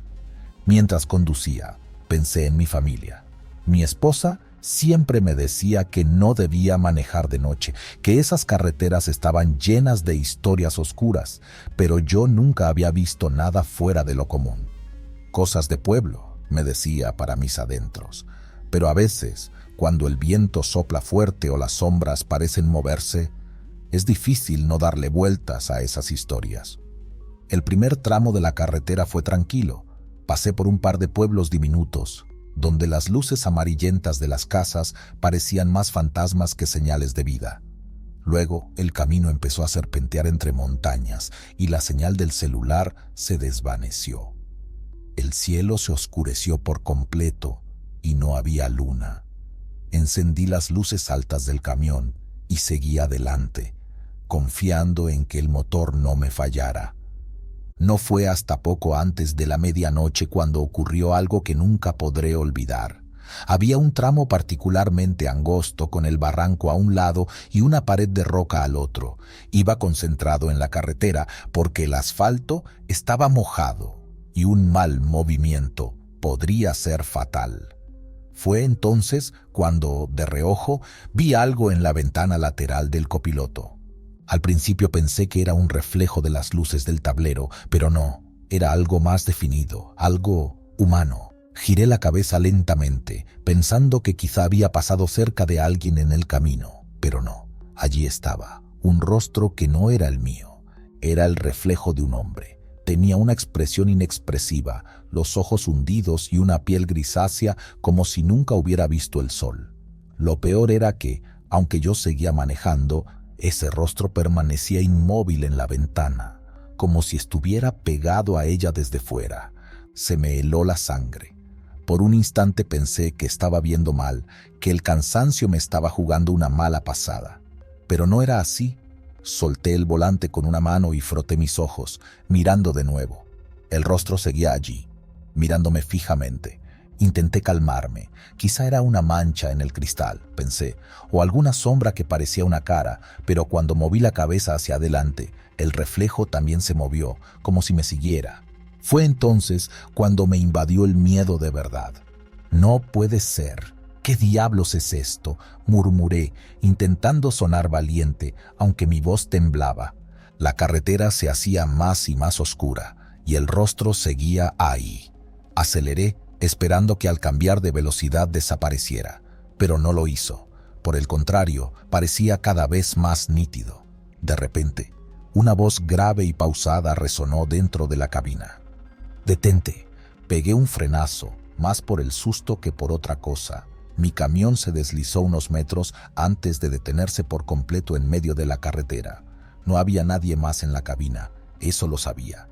Mientras conducía, pensé en mi familia. Mi esposa siempre me decía que no debía manejar de noche, que esas carreteras estaban llenas de historias oscuras, pero yo nunca había visto nada fuera de lo común. Cosas de pueblo, me decía para mis adentros, pero a veces, cuando el viento sopla fuerte o las sombras parecen moverse, es difícil no darle vueltas a esas historias. El primer tramo de la carretera fue tranquilo. Pasé por un par de pueblos diminutos, donde las luces amarillentas de las casas parecían más fantasmas que señales de vida. Luego, el camino empezó a serpentear entre montañas y la señal del celular se desvaneció. El cielo se oscureció por completo y no había luna. Encendí las luces altas del camión y seguí adelante, confiando en que el motor no me fallara. No fue hasta poco antes de la medianoche cuando ocurrió algo que nunca podré olvidar. Había un tramo particularmente angosto con el barranco a un lado y una pared de roca al otro. Iba concentrado en la carretera porque el asfalto estaba mojado y un mal movimiento podría ser fatal. Fue entonces cuando, de reojo, vi algo en la ventana lateral del copiloto. Al principio pensé que era un reflejo de las luces del tablero, pero no, era algo más definido, algo humano. Giré la cabeza lentamente, pensando que quizá había pasado cerca de alguien en el camino, pero no, allí estaba, un rostro que no era el mío, era el reflejo de un hombre. Tenía una expresión inexpresiva, los ojos hundidos y una piel grisácea como si nunca hubiera visto el sol. Lo peor era que, aunque yo seguía manejando, ese rostro permanecía inmóvil en la ventana, como si estuviera pegado a ella desde fuera. Se me heló la sangre. Por un instante pensé que estaba viendo mal, que el cansancio me estaba jugando una mala pasada. Pero no era así. Solté el volante con una mano y froté mis ojos, mirando de nuevo. El rostro seguía allí, mirándome fijamente. Intenté calmarme. Quizá era una mancha en el cristal, pensé, o alguna sombra que parecía una cara, pero cuando moví la cabeza hacia adelante, el reflejo también se movió, como si me siguiera. Fue entonces cuando me invadió el miedo de verdad. No puede ser. ¿Qué diablos es esto?, murmuré, intentando sonar valiente, aunque mi voz temblaba. La carretera se hacía más y más oscura, y el rostro seguía ahí. Aceleré, esperando que al cambiar de velocidad desapareciera, pero no lo hizo. Por el contrario, parecía cada vez más nítido. De repente, una voz grave y pausada resonó dentro de la cabina. «Detente». Pegué un frenazo, más por el susto que por otra cosa. Mi camión se deslizó unos metros antes de detenerse por completo en medio de la carretera. No había nadie más en la cabina, eso lo sabía.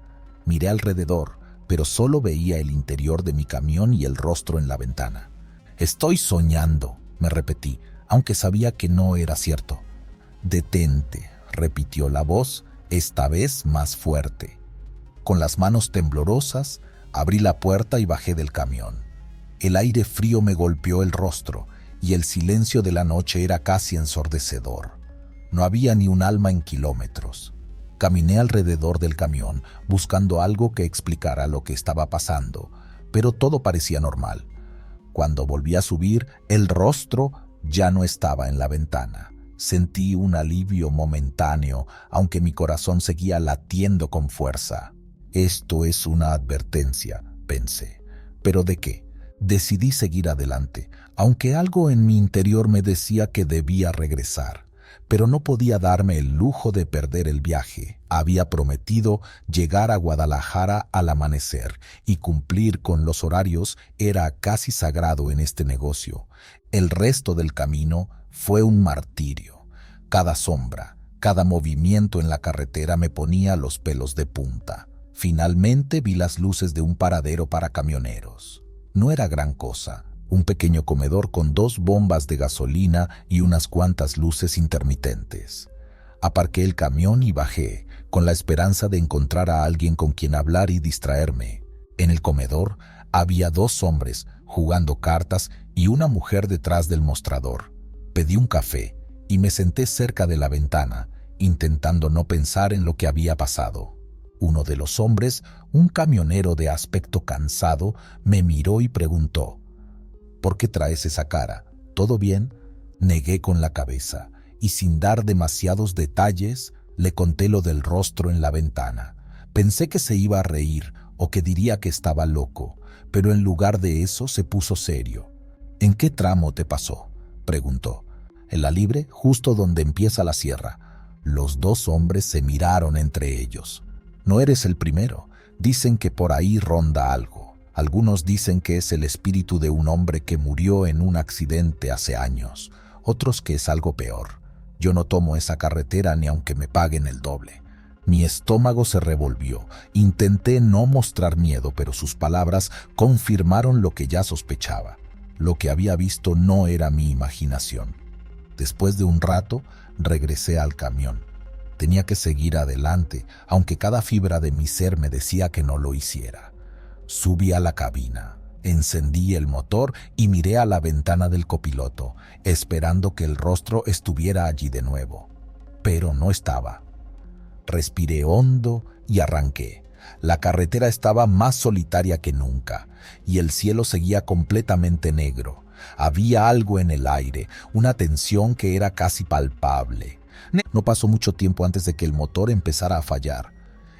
Miré alrededor, pero solo veía el interior de mi camión y el rostro en la ventana. «Estoy soñando», me repetí, aunque sabía que no era cierto. «Detente», repitió la voz, esta vez más fuerte. Con las manos temblorosas, abrí la puerta y bajé del camión. El aire frío me golpeó el rostro y el silencio de la noche era casi ensordecedor. No había ni un alma en kilómetros. Caminé alrededor del camión buscando algo que explicara lo que estaba pasando, pero todo parecía normal. Cuando volví a subir, el rostro ya no estaba en la ventana. Sentí un alivio momentáneo, aunque mi corazón seguía latiendo con fuerza. Esto es una advertencia, pensé. ¿Pero de qué? Decidí seguir adelante, aunque algo en mi interior me decía que debía regresar. Pero no podía darme el lujo de perder el viaje. Había prometido llegar a Guadalajara al amanecer, y cumplir con los horarios era casi sagrado en este negocio. El resto del camino fue un martirio. Cada sombra, cada movimiento en la carretera me ponía los pelos de punta. Finalmente vi las luces de un paradero para camioneros. No era gran cosa, un pequeño comedor con 2 bombas de gasolina y unas cuantas luces intermitentes. Aparqué el camión y bajé, con la esperanza de encontrar a alguien con quien hablar y distraerme. En el comedor había 2 hombres jugando cartas y una mujer detrás del mostrador. Pedí un café y me senté cerca de la ventana, intentando no pensar en lo que había pasado. Uno de los hombres, un camionero de aspecto cansado, me miró y preguntó: ¿por qué traes esa cara? ¿Todo bien? Negué con la cabeza, y sin dar demasiados detalles, le conté lo del rostro en la ventana. Pensé que se iba a reír o que diría que estaba loco, pero en lugar de eso se puso serio. ¿En qué tramo te pasó?, preguntó. En la libre, justo donde empieza la sierra. Los 2 hombres se miraron entre ellos. No eres el primero. Dicen que por ahí ronda algo. Algunos dicen que es el espíritu de un hombre que murió en un accidente hace años. Otros que es algo peor. Yo no tomo esa carretera ni aunque me paguen el doble. Mi estómago se revolvió. Intenté no mostrar miedo, pero sus palabras confirmaron lo que ya sospechaba. Lo que había visto no era mi imaginación. Después de un rato, regresé al camión. Tenía que seguir adelante, aunque cada fibra de mi ser me decía que no lo hiciera. Subí a la cabina, encendí el motor y miré a la ventana del copiloto, esperando que el rostro estuviera allí de nuevo. Pero no estaba. Respiré hondo y arranqué. La carretera estaba más solitaria que nunca, y el cielo seguía completamente negro. Había algo en el aire, una tensión que era casi palpable. No pasó mucho tiempo antes de que el motor empezara a fallar.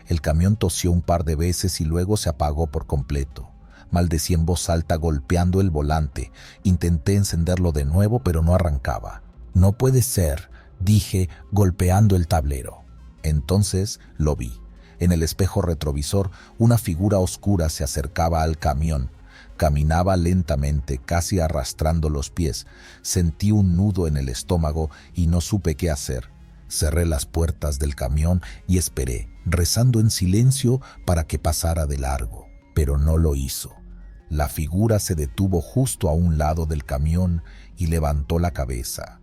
El camión tosió un par de veces y luego se apagó por completo. Maldecí en voz alta golpeando el volante. Intenté encenderlo de nuevo, pero no arrancaba. No puede ser, dije, golpeando el tablero. Entonces lo vi. En el espejo retrovisor, una figura oscura se acercaba al camión. Caminaba lentamente, casi arrastrando los pies. Sentí un nudo en el estómago y no supe qué hacer. Cerré las puertas del camión y esperé, rezando en silencio para que pasara de largo, pero no lo hizo. La figura se detuvo justo a un lado del camión y levantó la cabeza.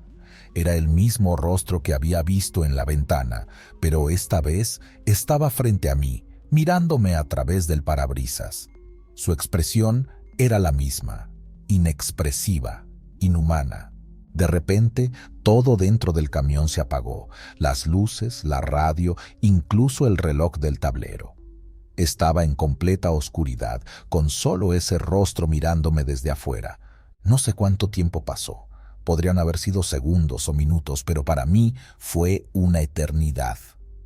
Era el mismo rostro que había visto en la ventana, pero esta vez estaba frente a mí, mirándome a través del parabrisas. Su expresión era la misma, inexpresiva, inhumana. De repente, todo dentro del camión se apagó, las luces, la radio, incluso el reloj del tablero. Estaba en completa oscuridad, con solo ese rostro mirándome desde afuera. No sé cuánto tiempo pasó. Podrían haber sido segundos o minutos, pero para mí fue una eternidad.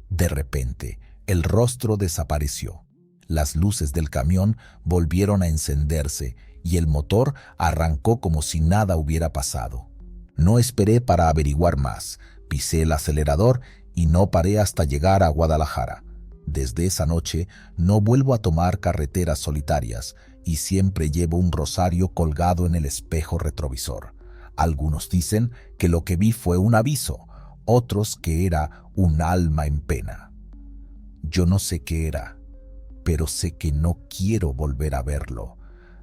De repente, el rostro desapareció. Las luces del camión volvieron a encenderse y el motor arrancó como si nada hubiera pasado. No esperé para averiguar más. Pisé el acelerador y no paré hasta llegar a Guadalajara. Desde esa noche no vuelvo a tomar carreteras solitarias y siempre llevo un rosario colgado en el espejo retrovisor. Algunos dicen que lo que vi fue un aviso, otros que era un alma en pena. Yo no sé qué era, pero sé que no quiero volver a verlo.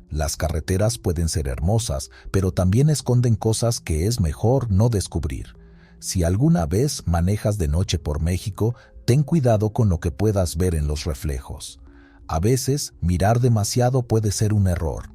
Las carreteras pueden ser hermosas, pero también esconden cosas que es mejor no descubrir. Si alguna vez manejas de noche por México, ten cuidado con lo que puedas ver en los reflejos. A veces, mirar demasiado puede ser un error.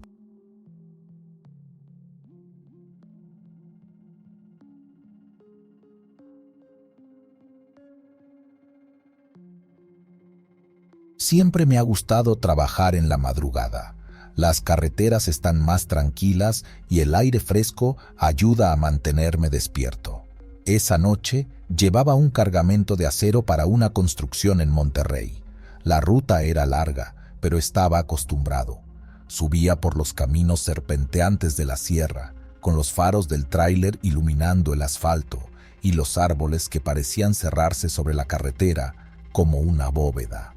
Siempre me ha gustado trabajar en la madrugada. Las carreteras están más tranquilas y el aire fresco ayuda a mantenerme despierto. Esa noche llevaba un cargamento de acero para una construcción en Monterrey. La ruta era larga, pero estaba acostumbrado. Subía por los caminos serpenteantes de la sierra, con los faros del tráiler iluminando el asfalto y los árboles que parecían cerrarse sobre la carretera como una bóveda.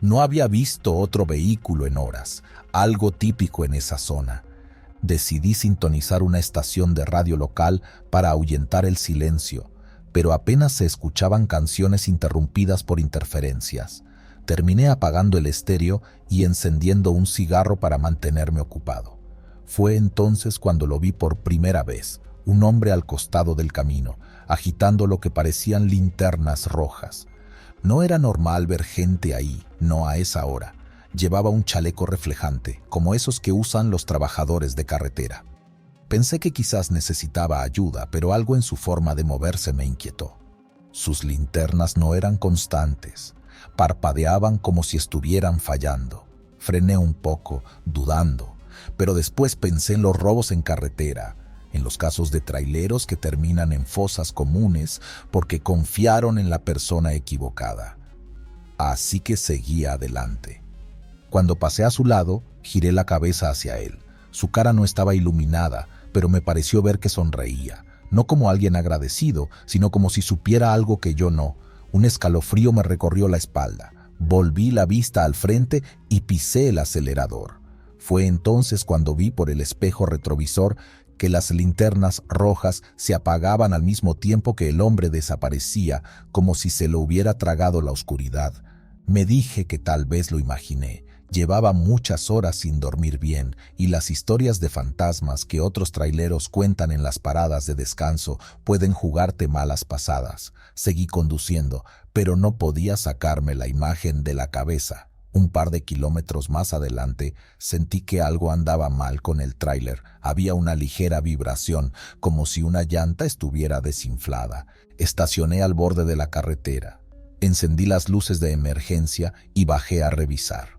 No había visto otro vehículo en horas, algo típico en esa zona. Decidí sintonizar una estación de radio local para ahuyentar el silencio, pero apenas se escuchaban canciones interrumpidas por interferencias. Terminé apagando el estéreo y encendiendo un cigarro para mantenerme ocupado. Fue entonces cuando lo vi por primera vez, un hombre al costado del camino, agitando lo que parecían linternas rojas. No era normal ver gente ahí, no a esa hora. Llevaba un chaleco reflejante, como esos que usan los trabajadores de carretera. Pensé que quizás necesitaba ayuda, pero algo en su forma de moverse me inquietó. Sus linternas no eran constantes, parpadeaban como si estuvieran fallando. Frené un poco, dudando, pero después pensé en los robos en carretera, en los casos de traileros que terminan en fosas comunes porque confiaron en la persona equivocada. Así que seguí adelante. Cuando pasé a su lado, giré la cabeza hacia él. Su cara no estaba iluminada, pero me pareció ver que sonreía, no como alguien agradecido, sino como si supiera algo que yo no. Un escalofrío me recorrió la espalda. Volví la vista al frente y pisé el acelerador. Fue entonces cuando vi por el espejo retrovisor que las linternas rojas se apagaban al mismo tiempo que el hombre desaparecía, como si se lo hubiera tragado la oscuridad. Me dije que tal vez lo imaginé. Llevaba muchas horas sin dormir bien y las historias de fantasmas que otros traileros cuentan en las paradas de descanso pueden jugarte malas pasadas. Seguí conduciendo, pero no podía sacarme la imagen de la cabeza. Un par de kilómetros más adelante, sentí que algo andaba mal con el tráiler. Había una ligera vibración, como si una llanta estuviera desinflada. Estacioné al borde de la carretera. Encendí las luces de emergencia y bajé a revisar.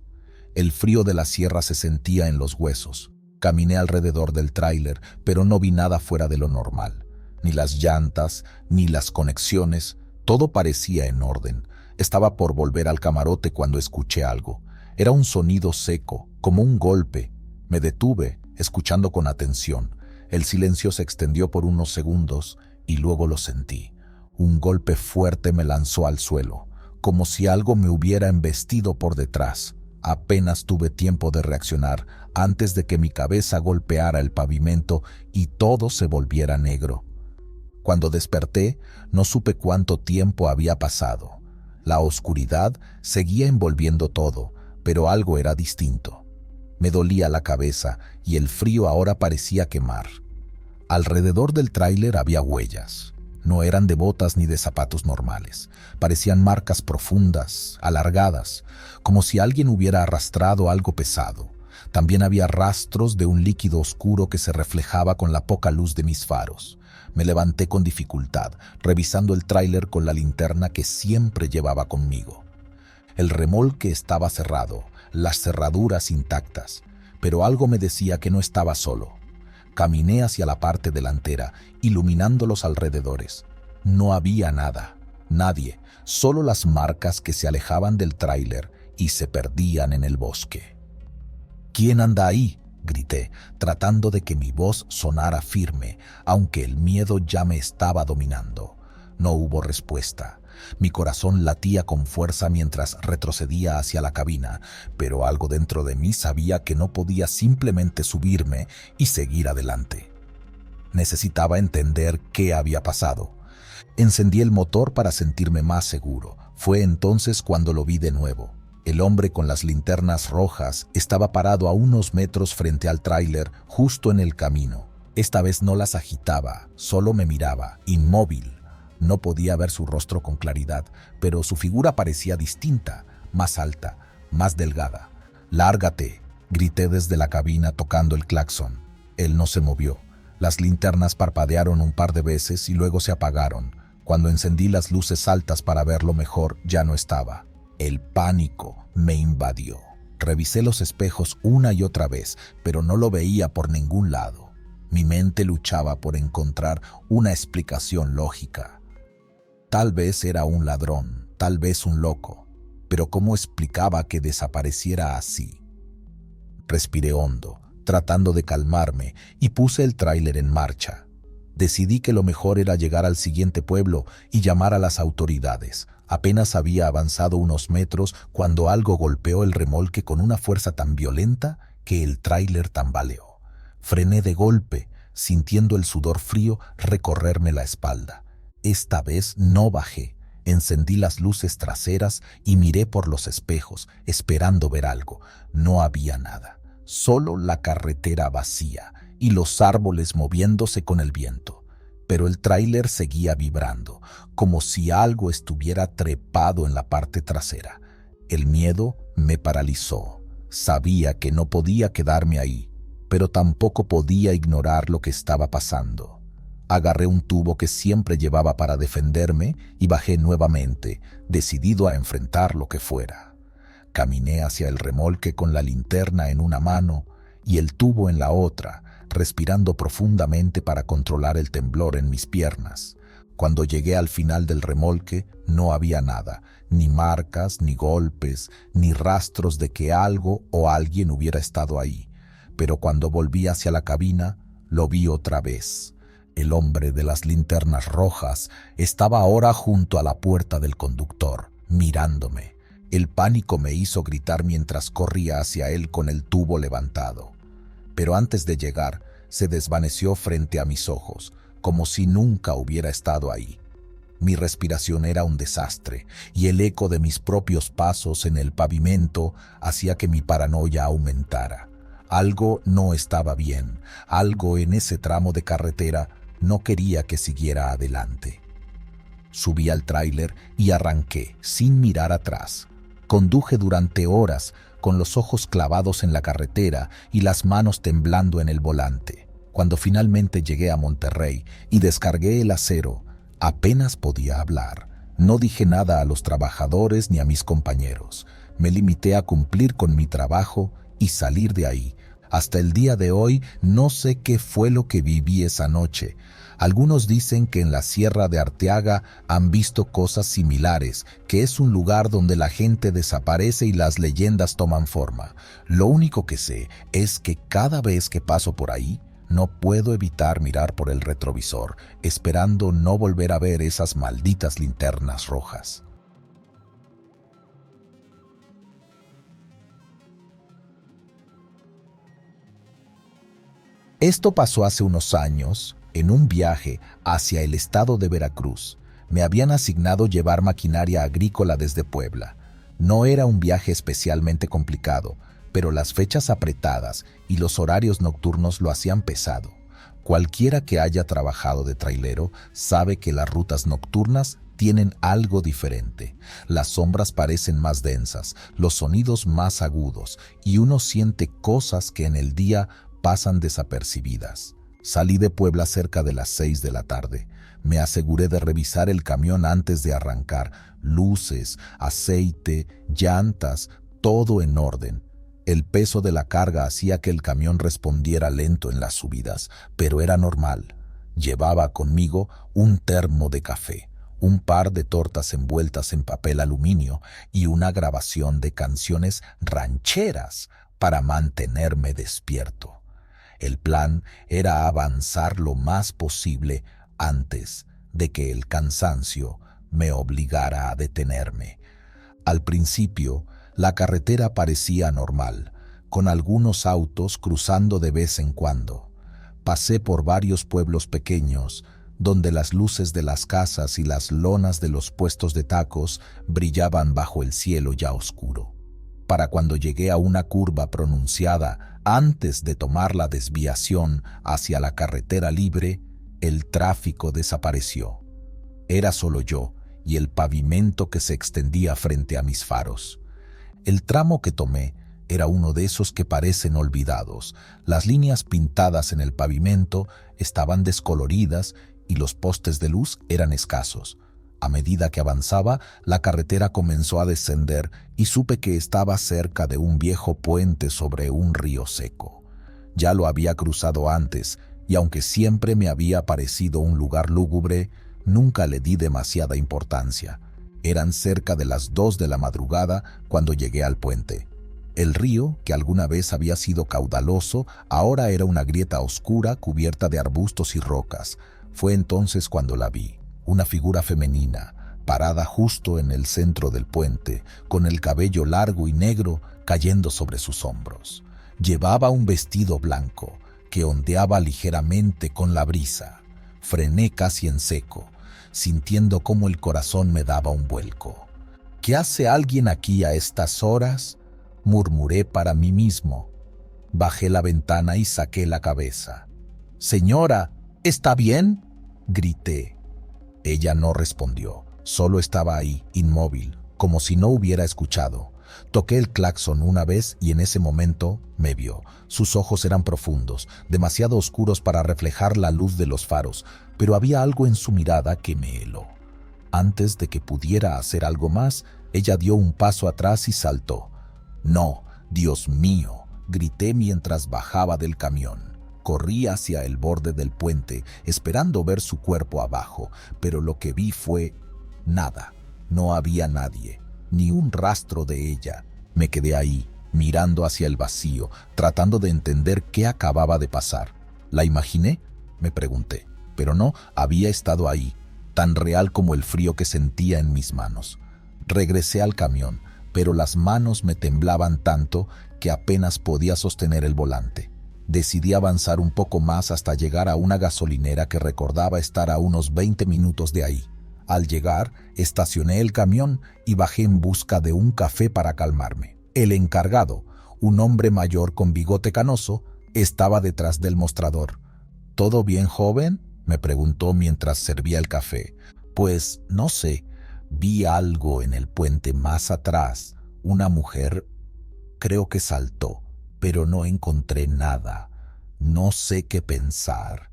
El frío de la sierra se sentía en los huesos. Caminé alrededor del tráiler, pero no vi nada fuera de lo normal. Ni las llantas, ni las conexiones, todo parecía en orden. Estaba por volver al camarote cuando escuché algo. Era un sonido seco, como un golpe. Me detuve, escuchando con atención. El silencio se extendió por unos segundos y luego lo sentí. Un golpe fuerte me lanzó al suelo, como si algo me hubiera embestido por detrás. Apenas tuve tiempo de reaccionar antes de que mi cabeza golpeara el pavimento y todo se volviera negro. Cuando desperté, no supe cuánto tiempo había pasado. La oscuridad seguía envolviendo todo, pero algo era distinto. Me dolía la cabeza y el frío ahora parecía quemar. Alrededor del tráiler había huellas. No eran de botas ni de zapatos normales. Parecían marcas profundas, alargadas, como si alguien hubiera arrastrado algo pesado. También había rastros de un líquido oscuro que se reflejaba con la poca luz de mis faros. Me levanté con dificultad, revisando el tráiler con la linterna que siempre llevaba conmigo. El remolque estaba cerrado, las cerraduras intactas, pero algo me decía que no estaba solo. Caminé hacia la parte delantera, iluminando los alrededores. No había nada, nadie, solo las marcas que se alejaban del tráiler y se perdían en el bosque. ¿Quién anda ahí?, grité, tratando de que mi voz sonara firme, aunque el miedo ya me estaba dominando. No hubo respuesta. Mi corazón latía con fuerza mientras retrocedía hacia la cabina, pero algo dentro de mí sabía que no podía simplemente subirme y seguir adelante. Necesitaba entender qué había pasado. Encendí el motor para sentirme más seguro. Fue entonces cuando lo vi de nuevo. El hombre con las linternas rojas estaba parado a unos metros frente al tráiler, justo en el camino. Esta vez no las agitaba, solo me miraba, inmóvil. No podía ver su rostro con claridad, pero su figura parecía distinta, más alta, más delgada. «¡Lárgate!», grité desde la cabina tocando el claxon. Él no se movió. Las linternas parpadearon un par de veces y luego se apagaron. Cuando encendí las luces altas para verlo mejor, ya no estaba. El pánico me invadió. Revisé los espejos una y otra vez, pero no lo veía por ningún lado. Mi mente luchaba por encontrar una explicación lógica. Tal vez era un ladrón, tal vez un loco, pero ¿cómo explicaba que desapareciera así? Respiré hondo, tratando de calmarme, y puse el tráiler en marcha. Decidí que lo mejor era llegar al siguiente pueblo y llamar a las autoridades. Apenas había avanzado unos metros cuando algo golpeó el remolque con una fuerza tan violenta que el tráiler tambaleó. Frené de golpe, sintiendo el sudor frío recorrerme la espalda. Esta vez no bajé. Encendí las luces traseras y miré por los espejos, esperando ver algo. No había nada, solo la carretera vacía y los árboles moviéndose con el viento. Pero el tráiler seguía vibrando, como si algo estuviera trepado en la parte trasera. El miedo me paralizó. Sabía que no podía quedarme ahí, pero tampoco podía ignorar lo que estaba pasando. Agarré un tubo que siempre llevaba para defenderme y bajé nuevamente, decidido a enfrentar lo que fuera. Caminé hacia el remolque con la linterna en una mano y el tubo en la otra, respirando profundamente para controlar el temblor en mis piernas. Cuando llegué al final del remolque, no había nada, ni marcas, ni golpes, ni rastros de que algo o alguien hubiera estado ahí. Pero cuando volví hacia la cabina, lo vi otra vez. El hombre de las linternas rojas estaba ahora junto a la puerta del conductor, mirándome. El pánico me hizo gritar mientras corría hacia él con el tubo levantado. Pero antes de llegar, se desvaneció frente a mis ojos, como si nunca hubiera estado ahí. Mi respiración era un desastre, y el eco de mis propios pasos en el pavimento hacía que mi paranoia aumentara. Algo no estaba bien, algo en ese tramo de carretera no quería que siguiera adelante. Subí al tráiler y arranqué, sin mirar atrás. Conduje durante horas, con los ojos clavados en la carretera y las manos temblando en el volante. Cuando finalmente llegué a Monterrey y descargué el acero, apenas podía hablar. No dije nada a los trabajadores ni a mis compañeros. Me limité a cumplir con mi trabajo y salir de ahí. Hasta el día de hoy no sé qué fue lo que viví esa noche. Algunos dicen que en la Sierra de Arteaga han visto cosas similares, que es un lugar donde la gente desaparece y las leyendas toman forma. Lo único que sé es que cada vez que paso por ahí, no puedo evitar mirar por el retrovisor, esperando no volver a ver esas malditas linternas rojas. Esto pasó hace unos años, en un viaje hacia el estado de Veracruz. Me habían asignado llevar maquinaria agrícola desde Puebla. No era un viaje especialmente complicado, pero las fechas apretadas y los horarios nocturnos lo hacían pesado. Cualquiera que haya trabajado de trailero sabe que las rutas nocturnas tienen algo diferente. Las sombras parecen más densas, los sonidos más agudos, y uno siente cosas que en el día pasan desapercibidas. Salí de Puebla cerca de las 6 de la tarde. Me aseguré de revisar el camión antes de arrancar. Luces, aceite, llantas, todo en orden. El peso de la carga hacía que el camión respondiera lento en las subidas, pero era normal. Llevaba conmigo un termo de café, un par de tortas envueltas en papel aluminio y una grabación de canciones rancheras para mantenerme despierto. El plan era avanzar lo más posible antes de que el cansancio me obligara a detenerme. Al principio, la carretera parecía normal, con algunos autos cruzando de vez en cuando. Pasé por varios pueblos pequeños, donde las luces de las casas y las lonas de los puestos de tacos brillaban bajo el cielo ya oscuro. Para cuando llegué a una curva pronunciada antes de tomar la desviación hacia la carretera libre, el tráfico desapareció. Era solo yo y el pavimento que se extendía frente a mis faros. El tramo que tomé era uno de esos que parecen olvidados. Las líneas pintadas en el pavimento estaban descoloridas y los postes de luz eran escasos. A medida que avanzaba, la carretera comenzó a descender y supe que estaba cerca de un viejo puente sobre un río seco. Ya lo había cruzado antes, y aunque siempre me había parecido un lugar lúgubre, nunca le di demasiada importancia. Eran cerca de las 2 de la madrugada cuando llegué al puente. El río, que alguna vez había sido caudaloso, ahora era una grieta oscura cubierta de arbustos y rocas. Fue entonces cuando la vi, una figura femenina, parada justo en el centro del puente, con el cabello largo y negro cayendo sobre sus hombros. Llevaba un vestido blanco que ondeaba ligeramente con la brisa. Frené casi en seco, sintiendo cómo el corazón me daba un vuelco. ¿Qué hace alguien aquí a estas horas?, murmuré para mí mismo. Bajé la ventana y saqué la cabeza. «Señora, ¿está bien?», grité. Ella no respondió, solo estaba ahí, inmóvil, como si no hubiera escuchado. Toqué el claxon una vez y en ese momento me vio. Sus ojos eran profundos, demasiado oscuros para reflejar la luz de los faros, pero había algo en su mirada que me heló. Antes de que pudiera hacer algo más, ella dio un paso atrás y saltó. «No, Dios mío», grité mientras bajaba del camión. Corrí hacia el borde del puente, esperando ver su cuerpo abajo, pero lo que vi fue nada. No había nadie, ni un rastro de ella. Me quedé ahí, mirando hacia el vacío, tratando de entender qué acababa de pasar. ¿La imaginé?, me pregunté, pero no, había estado ahí, tan real como el frío que sentía en mis manos. Regresé al camión, pero las manos me temblaban tanto que apenas podía sostener el volante. Decidí avanzar un poco más hasta llegar a una gasolinera que recordaba estar a unos 20 minutos de ahí. Al llegar, estacioné el camión y bajé en busca de un café para calmarme. El encargado, un hombre mayor con bigote canoso, estaba detrás del mostrador. «¿Todo bien, joven?», me preguntó mientras servía el café. «Pues no sé, vi algo en el puente más atrás, una mujer. Creo que saltó, pero no encontré nada. No sé qué pensar».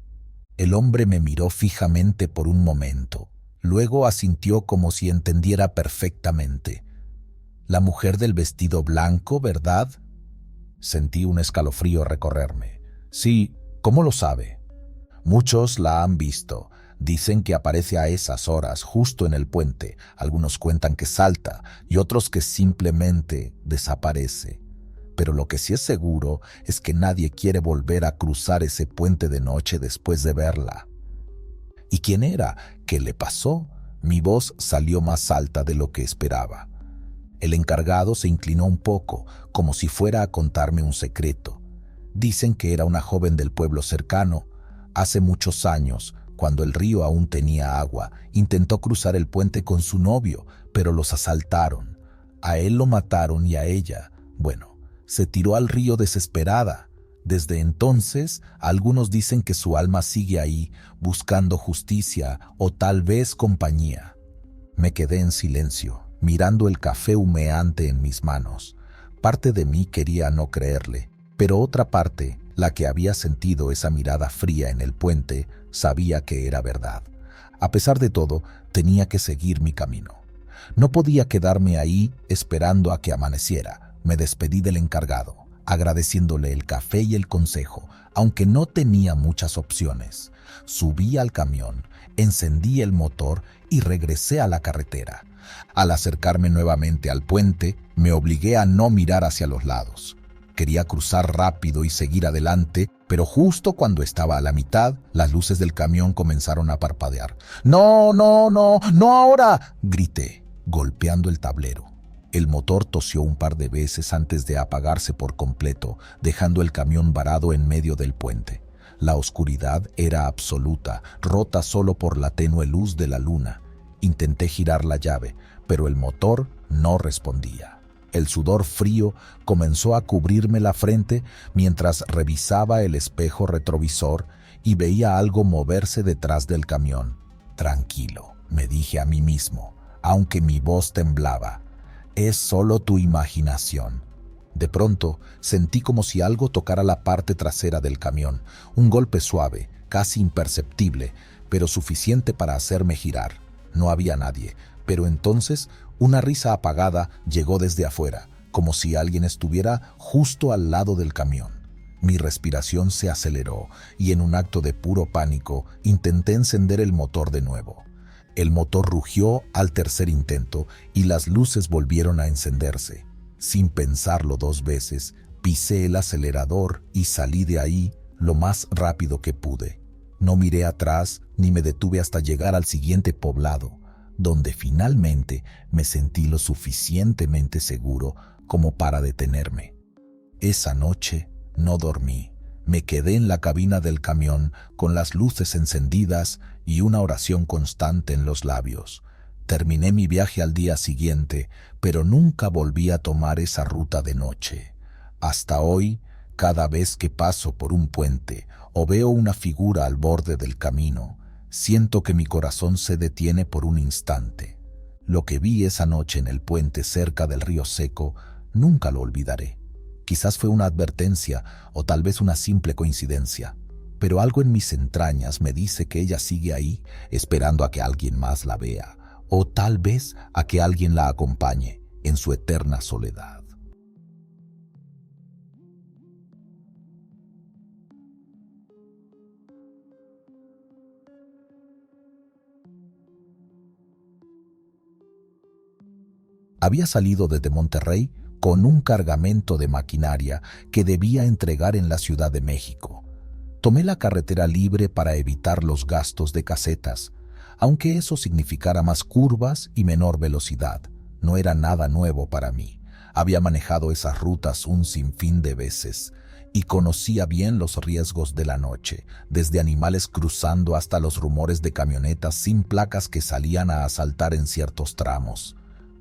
El hombre me miró fijamente por un momento. Luego asintió como si entendiera perfectamente. «La mujer del vestido blanco, ¿verdad?». Sentí un escalofrío recorrerme. «Sí, ¿cómo lo sabe?». «Muchos la han visto. Dicen que aparece a esas horas justo en el puente. Algunos cuentan que salta y otros que simplemente desaparece. Pero lo que sí es seguro es que nadie quiere volver a cruzar ese puente de noche después de verla». «¿Y quién era? ¿Qué le pasó?». Mi voz salió más alta de lo que esperaba. El encargado se inclinó un poco, como si fuera a contarme un secreto. «Dicen que era una joven del pueblo cercano. Hace muchos años, cuando el río aún tenía agua, intentó cruzar el puente con su novio, pero los asaltaron. A él lo mataron y a ella, bueno, se tiró al río desesperada. Desde entonces, algunos dicen que su alma sigue ahí, buscando justicia o tal vez compañía». Me quedé en silencio, mirando el café humeante en mis manos. Parte de mí quería no creerle, pero otra parte, la que había sentido esa mirada fría en el puente, sabía que era verdad. A pesar de todo, tenía que seguir mi camino. No podía quedarme ahí esperando a que amaneciera. Me despedí del encargado, agradeciéndole el café y el consejo, aunque no tenía muchas opciones. Subí al camión, encendí el motor y regresé a la carretera. Al acercarme nuevamente al puente, me obligué a no mirar hacia los lados. Quería cruzar rápido y seguir adelante, pero justo cuando estaba a la mitad, las luces del camión comenzaron a parpadear. «¡No, no, no, no ahora!», grité, golpeando el tablero. El motor tosió un par de veces antes de apagarse por completo, dejando el camión varado en medio del puente. La oscuridad era absoluta, rota solo por la tenue luz de la luna. Intenté girar la llave, pero el motor no respondía. El sudor frío comenzó a cubrirme la frente mientras revisaba el espejo retrovisor y veía algo moverse detrás del camión. «Tranquilo», me dije a mí mismo, aunque mi voz temblaba. «Es solo tu imaginación». De pronto, sentí como si algo tocara la parte trasera del camión, un golpe suave, casi imperceptible, pero suficiente para hacerme girar. No había nadie, pero entonces una risa apagada llegó desde afuera, como si alguien estuviera justo al lado del camión. Mi respiración se aceleró y en un acto de puro pánico intenté encender el motor de nuevo. El motor rugió al tercer intento y las luces volvieron a encenderse. Sin pensarlo 2 veces, pisé el acelerador y salí de ahí lo más rápido que pude. No miré atrás ni me detuve hasta llegar al siguiente poblado, donde finalmente me sentí lo suficientemente seguro como para detenerme. Esa noche no dormí. Me quedé en la cabina del camión con las luces encendidas y una oración constante en los labios. Terminé mi viaje al día siguiente, pero nunca volví a tomar esa ruta de noche. Hasta hoy, cada vez que paso por un puente o veo una figura al borde del camino, siento que mi corazón se detiene por un instante. Lo que vi esa noche en el puente cerca del río Seco, nunca lo olvidaré. Quizás fue una advertencia o tal vez una simple coincidencia, pero algo en mis entrañas me dice que ella sigue ahí esperando a que alguien más la vea, o tal vez a que alguien la acompañe en su eterna soledad. Había salido desde Monterrey con un cargamento de maquinaria que debía entregar en la Ciudad de México. Tomé la carretera libre para evitar los gastos de casetas, aunque eso significara más curvas y menor velocidad. No era nada nuevo para mí. Había manejado esas rutas un sinfín de veces y conocía bien los riesgos de la noche, desde animales cruzando hasta los rumores de camionetas sin placas que salían a asaltar en ciertos tramos.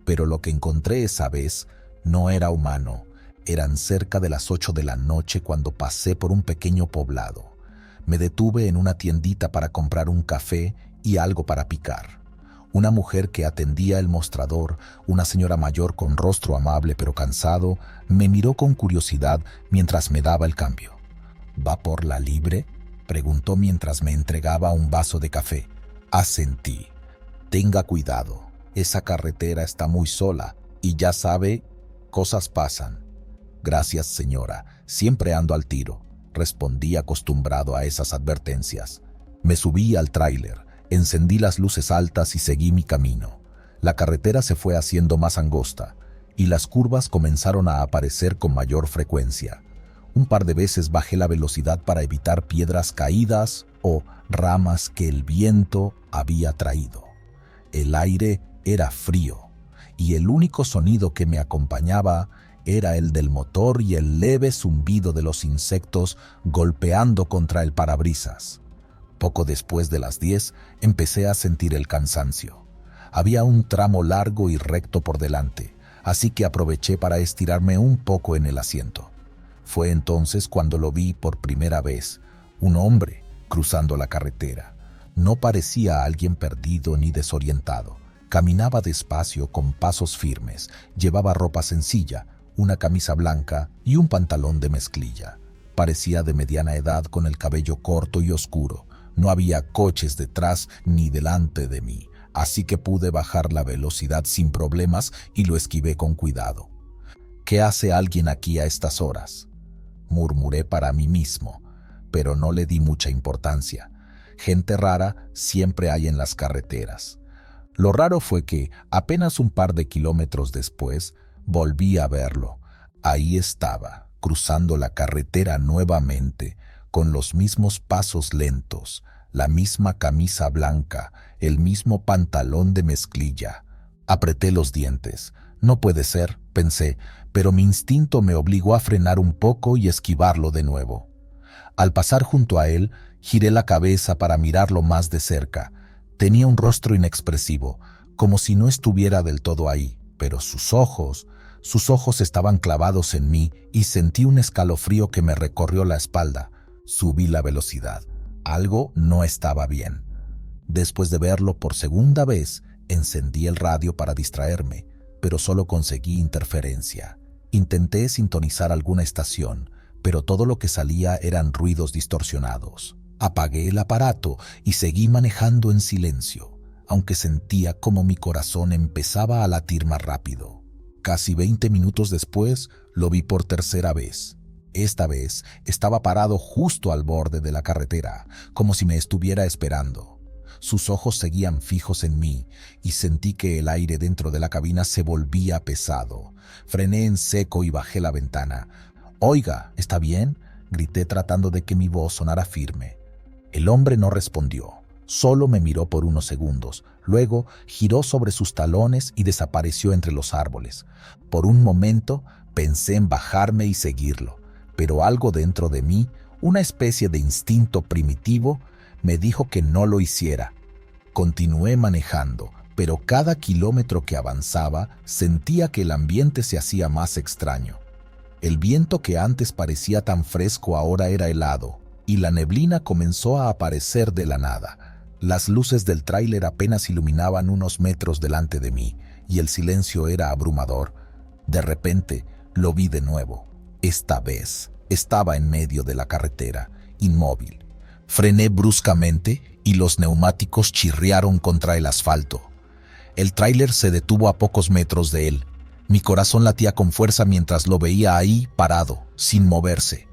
Pero lo que encontré esa vez no era humano. Eran cerca de las 8 de la noche cuando pasé por un pequeño poblado. Me detuve en una tiendita para comprar un café y algo para picar. Una mujer que atendía el mostrador, una señora mayor con rostro amable pero cansado, me miró con curiosidad mientras me daba el cambio. ¿Va por la libre?, preguntó mientras me entregaba un vaso de café. Asentí. Tenga cuidado, esa carretera está muy sola y ya sabe, cosas pasan. Gracias, señora, siempre ando al tiro, respondí acostumbrado a esas advertencias. Me subí al tráiler, encendí las luces altas y seguí mi camino. La carretera se fue haciendo más angosta y las curvas comenzaron a aparecer con mayor frecuencia. Un par de veces bajé la velocidad para evitar piedras caídas o ramas que el viento había traído. El aire era frío y el único sonido que me acompañaba era el del motor y el leve zumbido de los insectos golpeando contra el parabrisas. Poco después de las 10 empecé a sentir el cansancio. Había un tramo largo y recto por delante, así que aproveché para estirarme un poco en el asiento. Fue entonces cuando lo vi por primera vez, un hombre cruzando la carretera. No parecía alguien perdido ni desorientado. Caminaba despacio con pasos firmes, llevaba ropa sencilla, una camisa blanca y un pantalón de mezclilla. Parecía de mediana edad con el cabello corto y oscuro. No había coches detrás ni delante de mí, así que pude bajar la velocidad sin problemas y lo esquivé con cuidado. ¿Qué hace alguien aquí a estas horas?, murmuré para mí mismo, pero no le di mucha importancia. Gente rara siempre hay en las carreteras. Lo raro fue que, apenas un par de kilómetros después, volví a verlo. Ahí estaba, cruzando la carretera nuevamente, con los mismos pasos lentos, la misma camisa blanca, el mismo pantalón de mezclilla. Apreté los dientes. No puede ser, pensé, pero mi instinto me obligó a frenar un poco y esquivarlo de nuevo. Al pasar junto a él, giré la cabeza para mirarlo más de cerca. Tenía un rostro inexpresivo, como si no estuviera del todo ahí, pero sus ojos estaban clavados en mí y sentí un escalofrío que me recorrió la espalda. Subí la velocidad. Algo no estaba bien. Después de verlo por segunda vez, encendí el radio para distraerme, pero solo conseguí interferencia. Intenté sintonizar alguna estación, pero todo lo que salía eran ruidos distorsionados. Apagué el aparato y seguí manejando en silencio. aunque sentía como mi corazón empezaba a latir más rápido. Casi 20 minutos después lo vi por tercera vez. Esta vez estaba parado justo al borde de la carretera, como si me estuviera esperando. Sus ojos seguían fijos en mí y sentí que el aire dentro de la cabina se volvía pesado. Frené en seco y bajé la ventana. «Oiga, ¿está bien?», grité tratando de que mi voz sonara firme. El hombre no respondió, solo me miró por unos segundos. Luego giró sobre sus talones y desapareció entre los árboles. Por un momento pensé en bajarme y seguirlo, pero algo dentro de mí, una especie de instinto primitivo, me dijo que no lo hiciera. Continué manejando, pero cada kilómetro que avanzaba sentía que el ambiente se hacía más extraño. El viento que antes parecía tan fresco ahora era helado, y la neblina comenzó a aparecer de la nada. Las luces del tráiler apenas iluminaban unos metros delante de mí, y el silencio era abrumador. De repente, lo vi de nuevo. Esta vez, estaba en medio de la carretera, inmóvil. Frené bruscamente y los neumáticos chirriaron contra el asfalto. El tráiler se detuvo a pocos metros de él. Mi corazón latía con fuerza mientras lo veía ahí parado, sin moverse.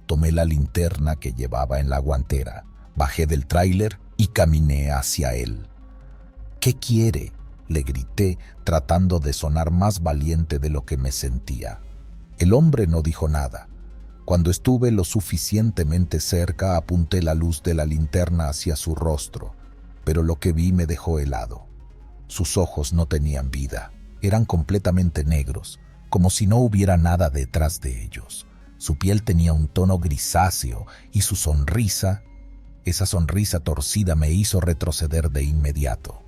Tomé la linterna que llevaba en la guantera, bajé del tráiler y caminé hacia él. «¿Qué quiere?», le grité, tratando de sonar más valiente de lo que me sentía. El hombre no dijo nada. Cuando estuve lo suficientemente cerca, apunté la luz de la linterna hacia su rostro, pero lo que vi me dejó helado. Sus ojos no tenían vida, eran completamente negros, como si no hubiera nada detrás de ellos. Su piel tenía un tono grisáceo y su sonrisa, esa sonrisa torcida, me hizo retroceder de inmediato.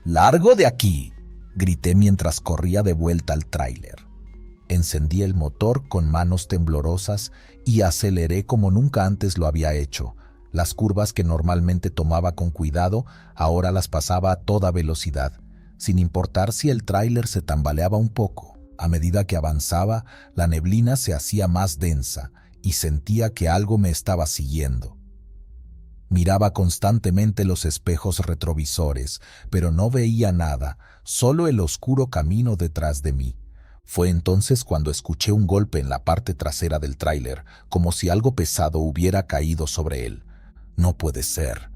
«¡Largo de aquí!», grité mientras corría de vuelta al tráiler. Encendí el motor con manos temblorosas y aceleré como nunca antes lo había hecho. Las curvas que normalmente tomaba con cuidado, ahora las pasaba a toda velocidad, sin importar si el tráiler se tambaleaba un poco. A medida que avanzaba, la neblina se hacía más densa y sentía que algo me estaba siguiendo. Miraba constantemente los espejos retrovisores, pero no veía nada, solo el oscuro camino detrás de mí. Fue entonces cuando escuché un golpe en la parte trasera del tráiler, como si algo pesado hubiera caído sobre él. «No puede ser»,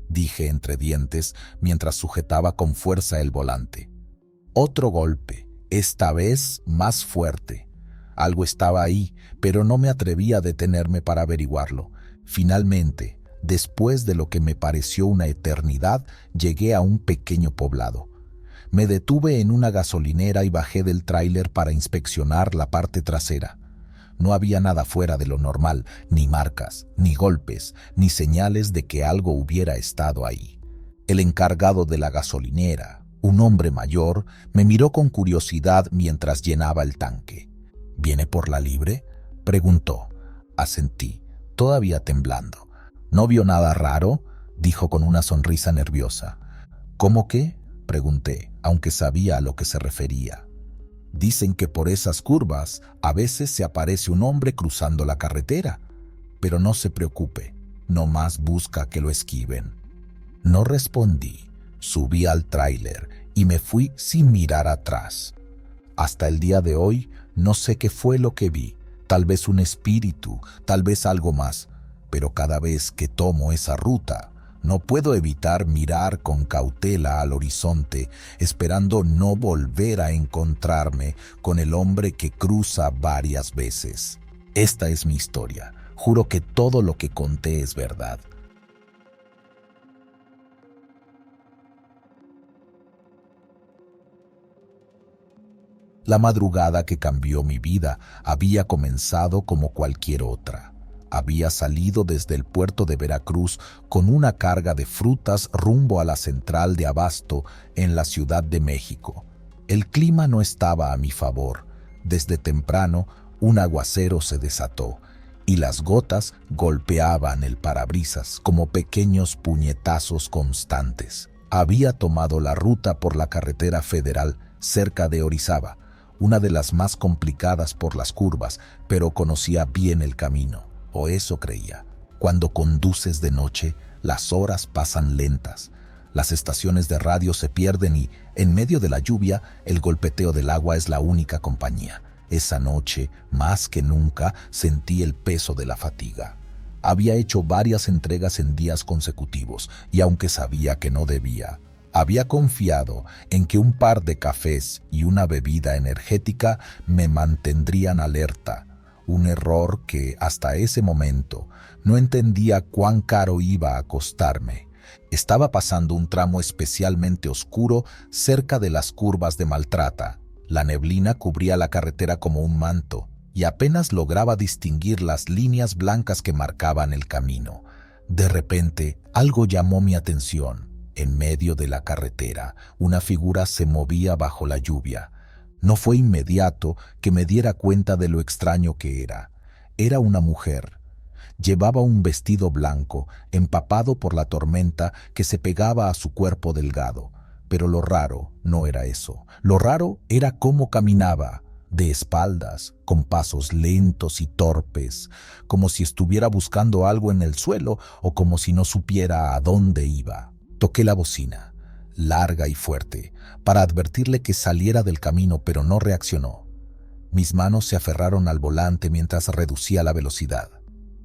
dije entre dientes mientras sujetaba con fuerza el volante. Otro golpe, esta vez más fuerte. Algo estaba ahí, pero no me atreví a detenerme para averiguarlo. Finalmente, después de lo que me pareció una eternidad, llegué a un pequeño poblado. Me detuve en una gasolinera y bajé del tráiler para inspeccionar la parte trasera. No había nada fuera de lo normal, ni marcas, ni golpes, ni señales de que algo hubiera estado ahí. El encargado de la gasolinera, un hombre mayor, me miró con curiosidad mientras llenaba el tanque. «¿Viene por la libre?», preguntó. Asentí, todavía temblando. «¿No vio nada raro?», dijo con una sonrisa nerviosa. «¿Cómo qué?», pregunté, aunque sabía a lo que se refería. «Dicen que por esas curvas a veces se aparece un hombre cruzando la carretera, pero no se preocupe, nomás busca que lo esquiven». No respondí, subí al tráiler y me fui sin mirar atrás. Hasta el día de hoy no sé qué fue lo que vi, tal vez un espíritu, tal vez algo más, pero cada vez que tomo esa ruta, no puedo evitar mirar con cautela al horizonte, esperando no volver a encontrarme con el hombre que cruza varias veces. Esta es mi historia. Juro que todo lo que conté es verdad. La madrugada que cambió mi vida había comenzado como cualquier otra. Había salido desde el puerto de Veracruz con una carga de frutas rumbo a la central de abasto en la Ciudad de México. El clima no estaba a mi favor. Desde temprano, un aguacero se desató y las gotas golpeaban el parabrisas como pequeños puñetazos constantes. Había tomado la ruta por la carretera federal cerca de Orizaba, una de las más complicadas por las curvas, pero conocía bien el camino. O eso creía. Cuando conduces de noche, las horas pasan lentas. Las estaciones de radio se pierden y, en medio de la lluvia, el golpeteo del agua es la única compañía. Esa noche, más que nunca, sentí el peso de la fatiga. Había hecho varias entregas en días consecutivos y aunque sabía que no debía, había confiado en que un par de cafés y una bebida energética me mantendrían alerta. Un error que, hasta ese momento, no entendía cuán caro iba a costarme. Estaba pasando un tramo especialmente oscuro cerca de las curvas de Maltrata. La neblina cubría la carretera como un manto y apenas lograba distinguir las líneas blancas que marcaban el camino. De repente, algo llamó mi atención. En medio de la carretera, una figura se movía bajo la lluvia. No fue inmediato que me diera cuenta de lo extraño que era. Era una mujer. Llevaba un vestido blanco, empapado por la tormenta que se pegaba a su cuerpo delgado. Pero lo raro no era eso. Lo raro era cómo caminaba, de espaldas, con pasos lentos y torpes, como si estuviera buscando algo en el suelo o como si no supiera a dónde iba. Toqué la bocina, larga y fuerte, para advertirle que saliera del camino, pero no reaccionó. Mis manos se aferraron al volante mientras reducía la velocidad.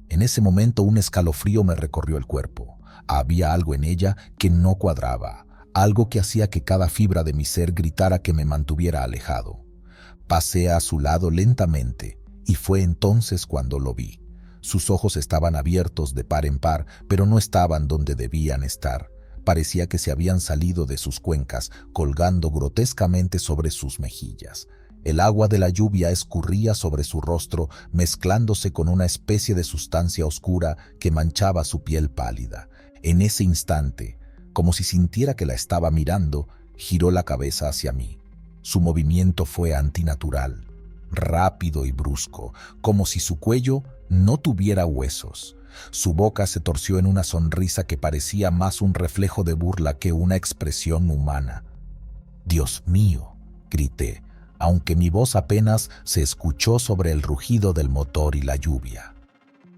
En ese momento un escalofrío me recorrió el cuerpo. Había algo en ella que no cuadraba, algo que hacía que cada fibra de mi ser gritara que me mantuviera alejado. Pasé a su lado lentamente y fue entonces cuando lo vi. Sus ojos estaban abiertos de par en par, pero no estaban donde debían estar. Parecía que se habían salido de sus cuencas, colgando grotescamente sobre sus mejillas. El agua de la lluvia escurría sobre su rostro, mezclándose con una especie de sustancia oscura que manchaba su piel pálida. En ese instante, como si sintiera que la estaba mirando, giró la cabeza hacia mí. Su movimiento fue antinatural, rápido y brusco, como si su cuello no tuviera huesos. Su boca se torció en una sonrisa que parecía más un reflejo de burla que una expresión humana. «Dios mío», grité, aunque mi voz apenas se escuchó sobre el rugido del motor y la lluvia.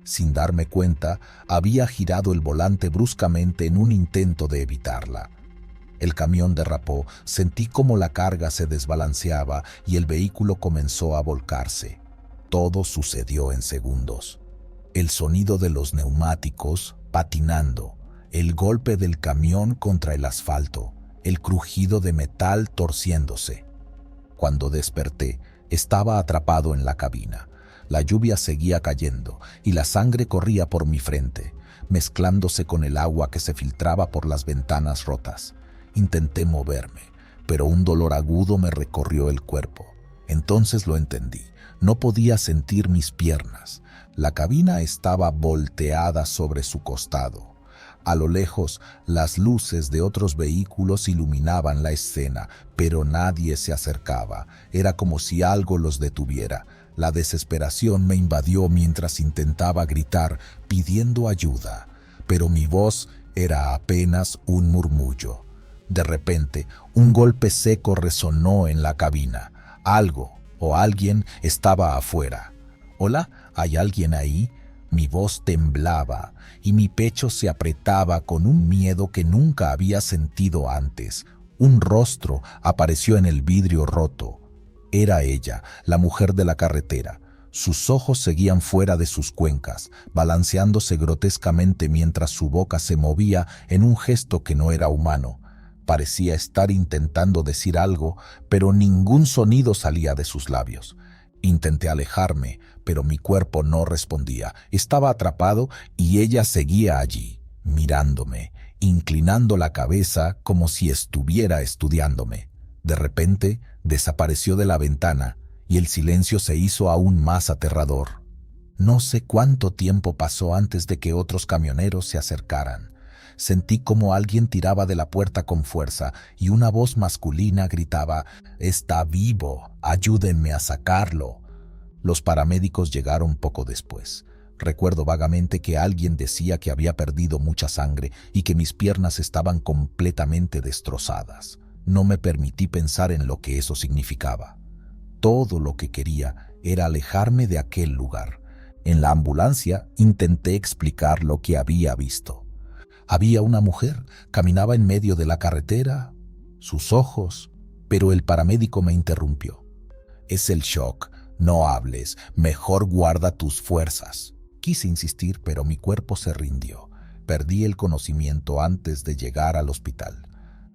Sin darme cuenta, había girado el volante bruscamente en un intento de evitarla. El camión derrapó, sentí cómo la carga se desbalanceaba y el vehículo comenzó a volcarse. Todo sucedió en segundos. El sonido de los neumáticos patinando, el golpe del camión contra el asfalto, el crujido de metal torciéndose. Cuando desperté, estaba atrapado en la cabina. La lluvia seguía cayendo y la sangre corría por mi frente, mezclándose con el agua que se filtraba por las ventanas rotas. Intenté moverme, pero un dolor agudo me recorrió el cuerpo. Entonces lo entendí. No podía sentir mis piernas. La cabina estaba volteada sobre su costado. A lo lejos, las luces de otros vehículos iluminaban la escena, pero nadie se acercaba. Era como si algo los detuviera. La desesperación me invadió mientras intentaba gritar, pidiendo ayuda, pero mi voz era apenas un murmullo. De repente, un golpe seco resonó en la cabina. Algo o alguien estaba afuera. «¿Hola? ¿Hay alguien ahí?» Mi voz temblaba y mi pecho se apretaba con un miedo que nunca había sentido antes. Un rostro apareció en el vidrio roto. Era ella, la mujer de la carretera. Sus ojos seguían fuera de sus cuencas, balanceándose grotescamente mientras su boca se movía en un gesto que no era humano. Parecía estar intentando decir algo, pero ningún sonido salía de sus labios. Intenté alejarme, pero mi cuerpo no respondía. Estaba atrapado y ella seguía allí, mirándome, inclinando la cabeza como si estuviera estudiándome. De repente, desapareció de la ventana y el silencio se hizo aún más aterrador. No sé cuánto tiempo pasó antes de que otros camioneros se acercaran. Sentí como alguien tiraba de la puerta con fuerza y una voz masculina gritaba: «Está vivo, ayúdenme a sacarlo». Los paramédicos llegaron poco después. Recuerdo vagamente que alguien decía que había perdido mucha sangre y que mis piernas estaban completamente destrozadas. No me permití pensar en lo que eso significaba. Todo lo que quería era alejarme de aquel lugar. En la ambulancia intenté explicar lo que había visto. Había una mujer, caminaba en medio de la carretera, sus ojos, pero el paramédico me interrumpió. Es el shock, no hables, mejor guarda tus fuerzas. Quise insistir, pero mi cuerpo se rindió. Perdí el conocimiento antes de llegar al hospital.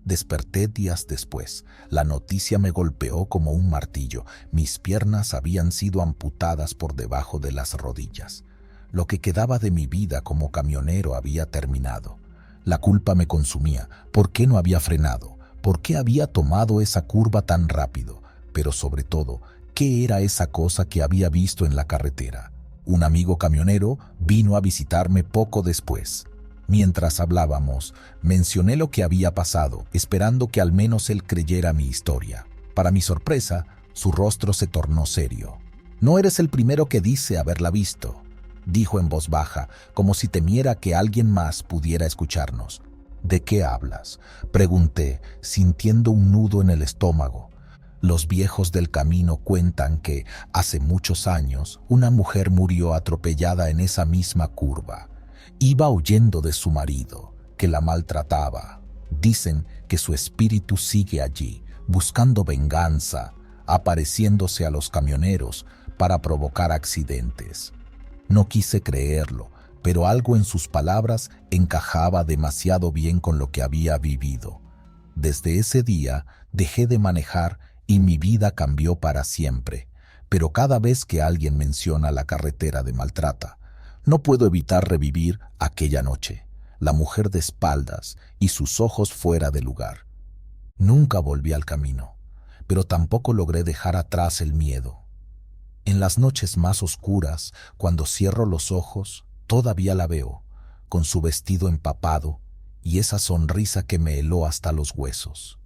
Desperté días después. La noticia me golpeó como un martillo. Mis piernas habían sido amputadas por debajo de las rodillas. Lo que quedaba de mi vida como camionero había terminado. La culpa me consumía. ¿Por qué no había frenado? ¿Por qué había tomado esa curva tan rápido? Pero sobre todo, ¿qué era esa cosa que había visto en la carretera? Un amigo camionero vino a visitarme poco después. Mientras hablábamos, mencioné lo que había pasado, esperando que al menos él creyera mi historia. Para mi sorpresa, su rostro se tornó serio. «No eres el primero que dice haberla visto», dijo en voz baja, como si temiera que alguien más pudiera escucharnos. «¿De qué hablas?», pregunté, sintiendo un nudo en el estómago. Los viejos del camino cuentan que, hace muchos años, una mujer murió atropellada en esa misma curva. Iba huyendo de su marido, que la maltrataba. Dicen que su espíritu sigue allí, buscando venganza, apareciéndose a los camioneros para provocar accidentes. No quise creerlo, pero algo en sus palabras encajaba demasiado bien con lo que había vivido. Desde ese día dejé de manejar y mi vida cambió para siempre. Pero cada vez que alguien menciona la carretera de Maltrata, no puedo evitar revivir aquella noche, la mujer de espaldas y sus ojos fuera de lugar. Nunca volví al camino, pero tampoco logré dejar atrás el miedo. En las noches más oscuras, cuando cierro los ojos, todavía la veo, con su vestido empapado y esa sonrisa que me heló hasta los huesos.